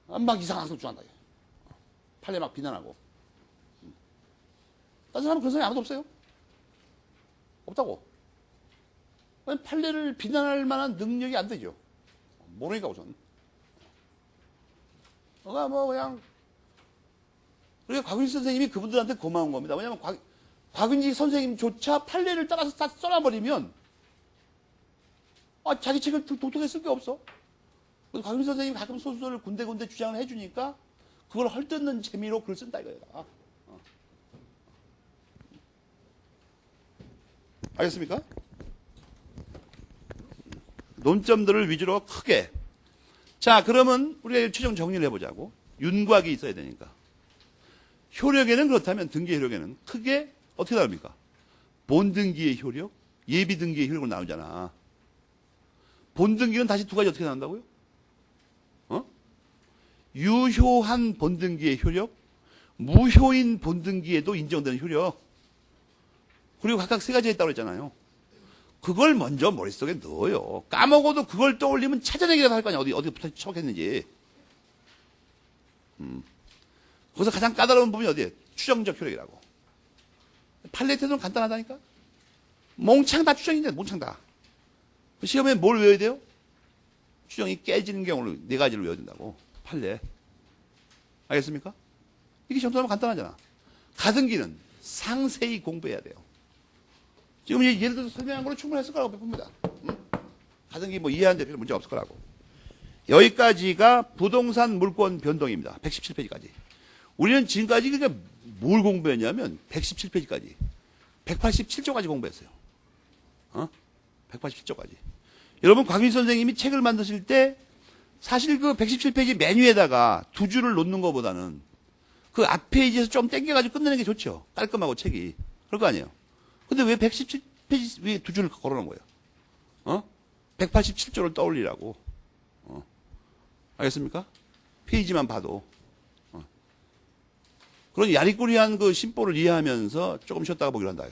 막 이상한 학설 주장한다. 판례 막 비난하고. 다른 사람은 그런 사람이 아무도 없어요. 없다고. 판례를 비난할 만한 능력이 안 되죠. 모르니까 우선. 그러니까 뭐 그냥 그러니까 곽윤식 선생님이 그분들한테 고마운 겁니다. 왜냐하면 곽윤식 선생님조차 판례를 따라서 다 써놔버리면 자기 책을 독특하게 쓸 게 없어. 그래서 곽윤식 선생님이 가끔 소설을 군데군데 주장을 해주니까 그걸 헐뜯는 재미로 글을 쓴다 이거야. 알겠습니까? 논점들을 위주로 크게. 자, 그러면 우리가 최종 정리를 해보자고. 윤곽이 있어야 되니까. 효력에는 그렇다면 등기 효력에는 크게 어떻게 나옵니까? 본등기의 효력, 예비등기의 효력으로 나오잖아. 본등기는 다시 두 가지 어떻게 나온다고요? 유효한 본등기의 효력, 무효인 본등기에도 인정되는 효력. 그리고 각각 세 가지가 있다고 그랬잖아요. 그걸 먼저 머릿속에 넣어요. 까먹어도 그걸 떠올리면 찾아내기라도 할 거 아니야. 어디 처박혔는지. 거기서 가장 까다로운 부분이 어디에? 추정적 효력이라고. 판례 태도는 간단하다니까? 몽창 다 추정인데, 몽창 다. 시험에 뭘 외워야 돼요? 추정이 깨지는 경우를 네 가지를 외워야 된다고. 판례. 알겠습니까? 이게 정도면 간단하잖아. 가등기는 상세히 공부해야 돼요. 지금 예를 들어서 설명한 걸로 충분했을 거라고 봅니다. 가등기 뭐 이해하는데 별 문제 없을 거라고. 여기까지가 부동산 물권 변동입니다. 117페이지까지. 우리는 지금까지 그러니까 뭘 공부했냐면 117페이지까지. 187조까지 공부했어요. 187조까지. 여러분 곽민 선생님이 책을 만드실 때 사실 그 117페이지 메뉴에다가 두 줄을 놓는 것보다는 그 앞 페이지에서 좀 땡겨가지고 끝내는 게 좋죠. 깔끔하고 책이. 그럴 거 아니에요. 근데 왜 117페이지 위에 두 줄을 걸어놓은 거예요? 187조를 떠올리라고. 알겠습니까? 페이지만 봐도. 그런 야리꾸리한 그 심보를 이해하면서 조금 쉬었다가 보기로 한다.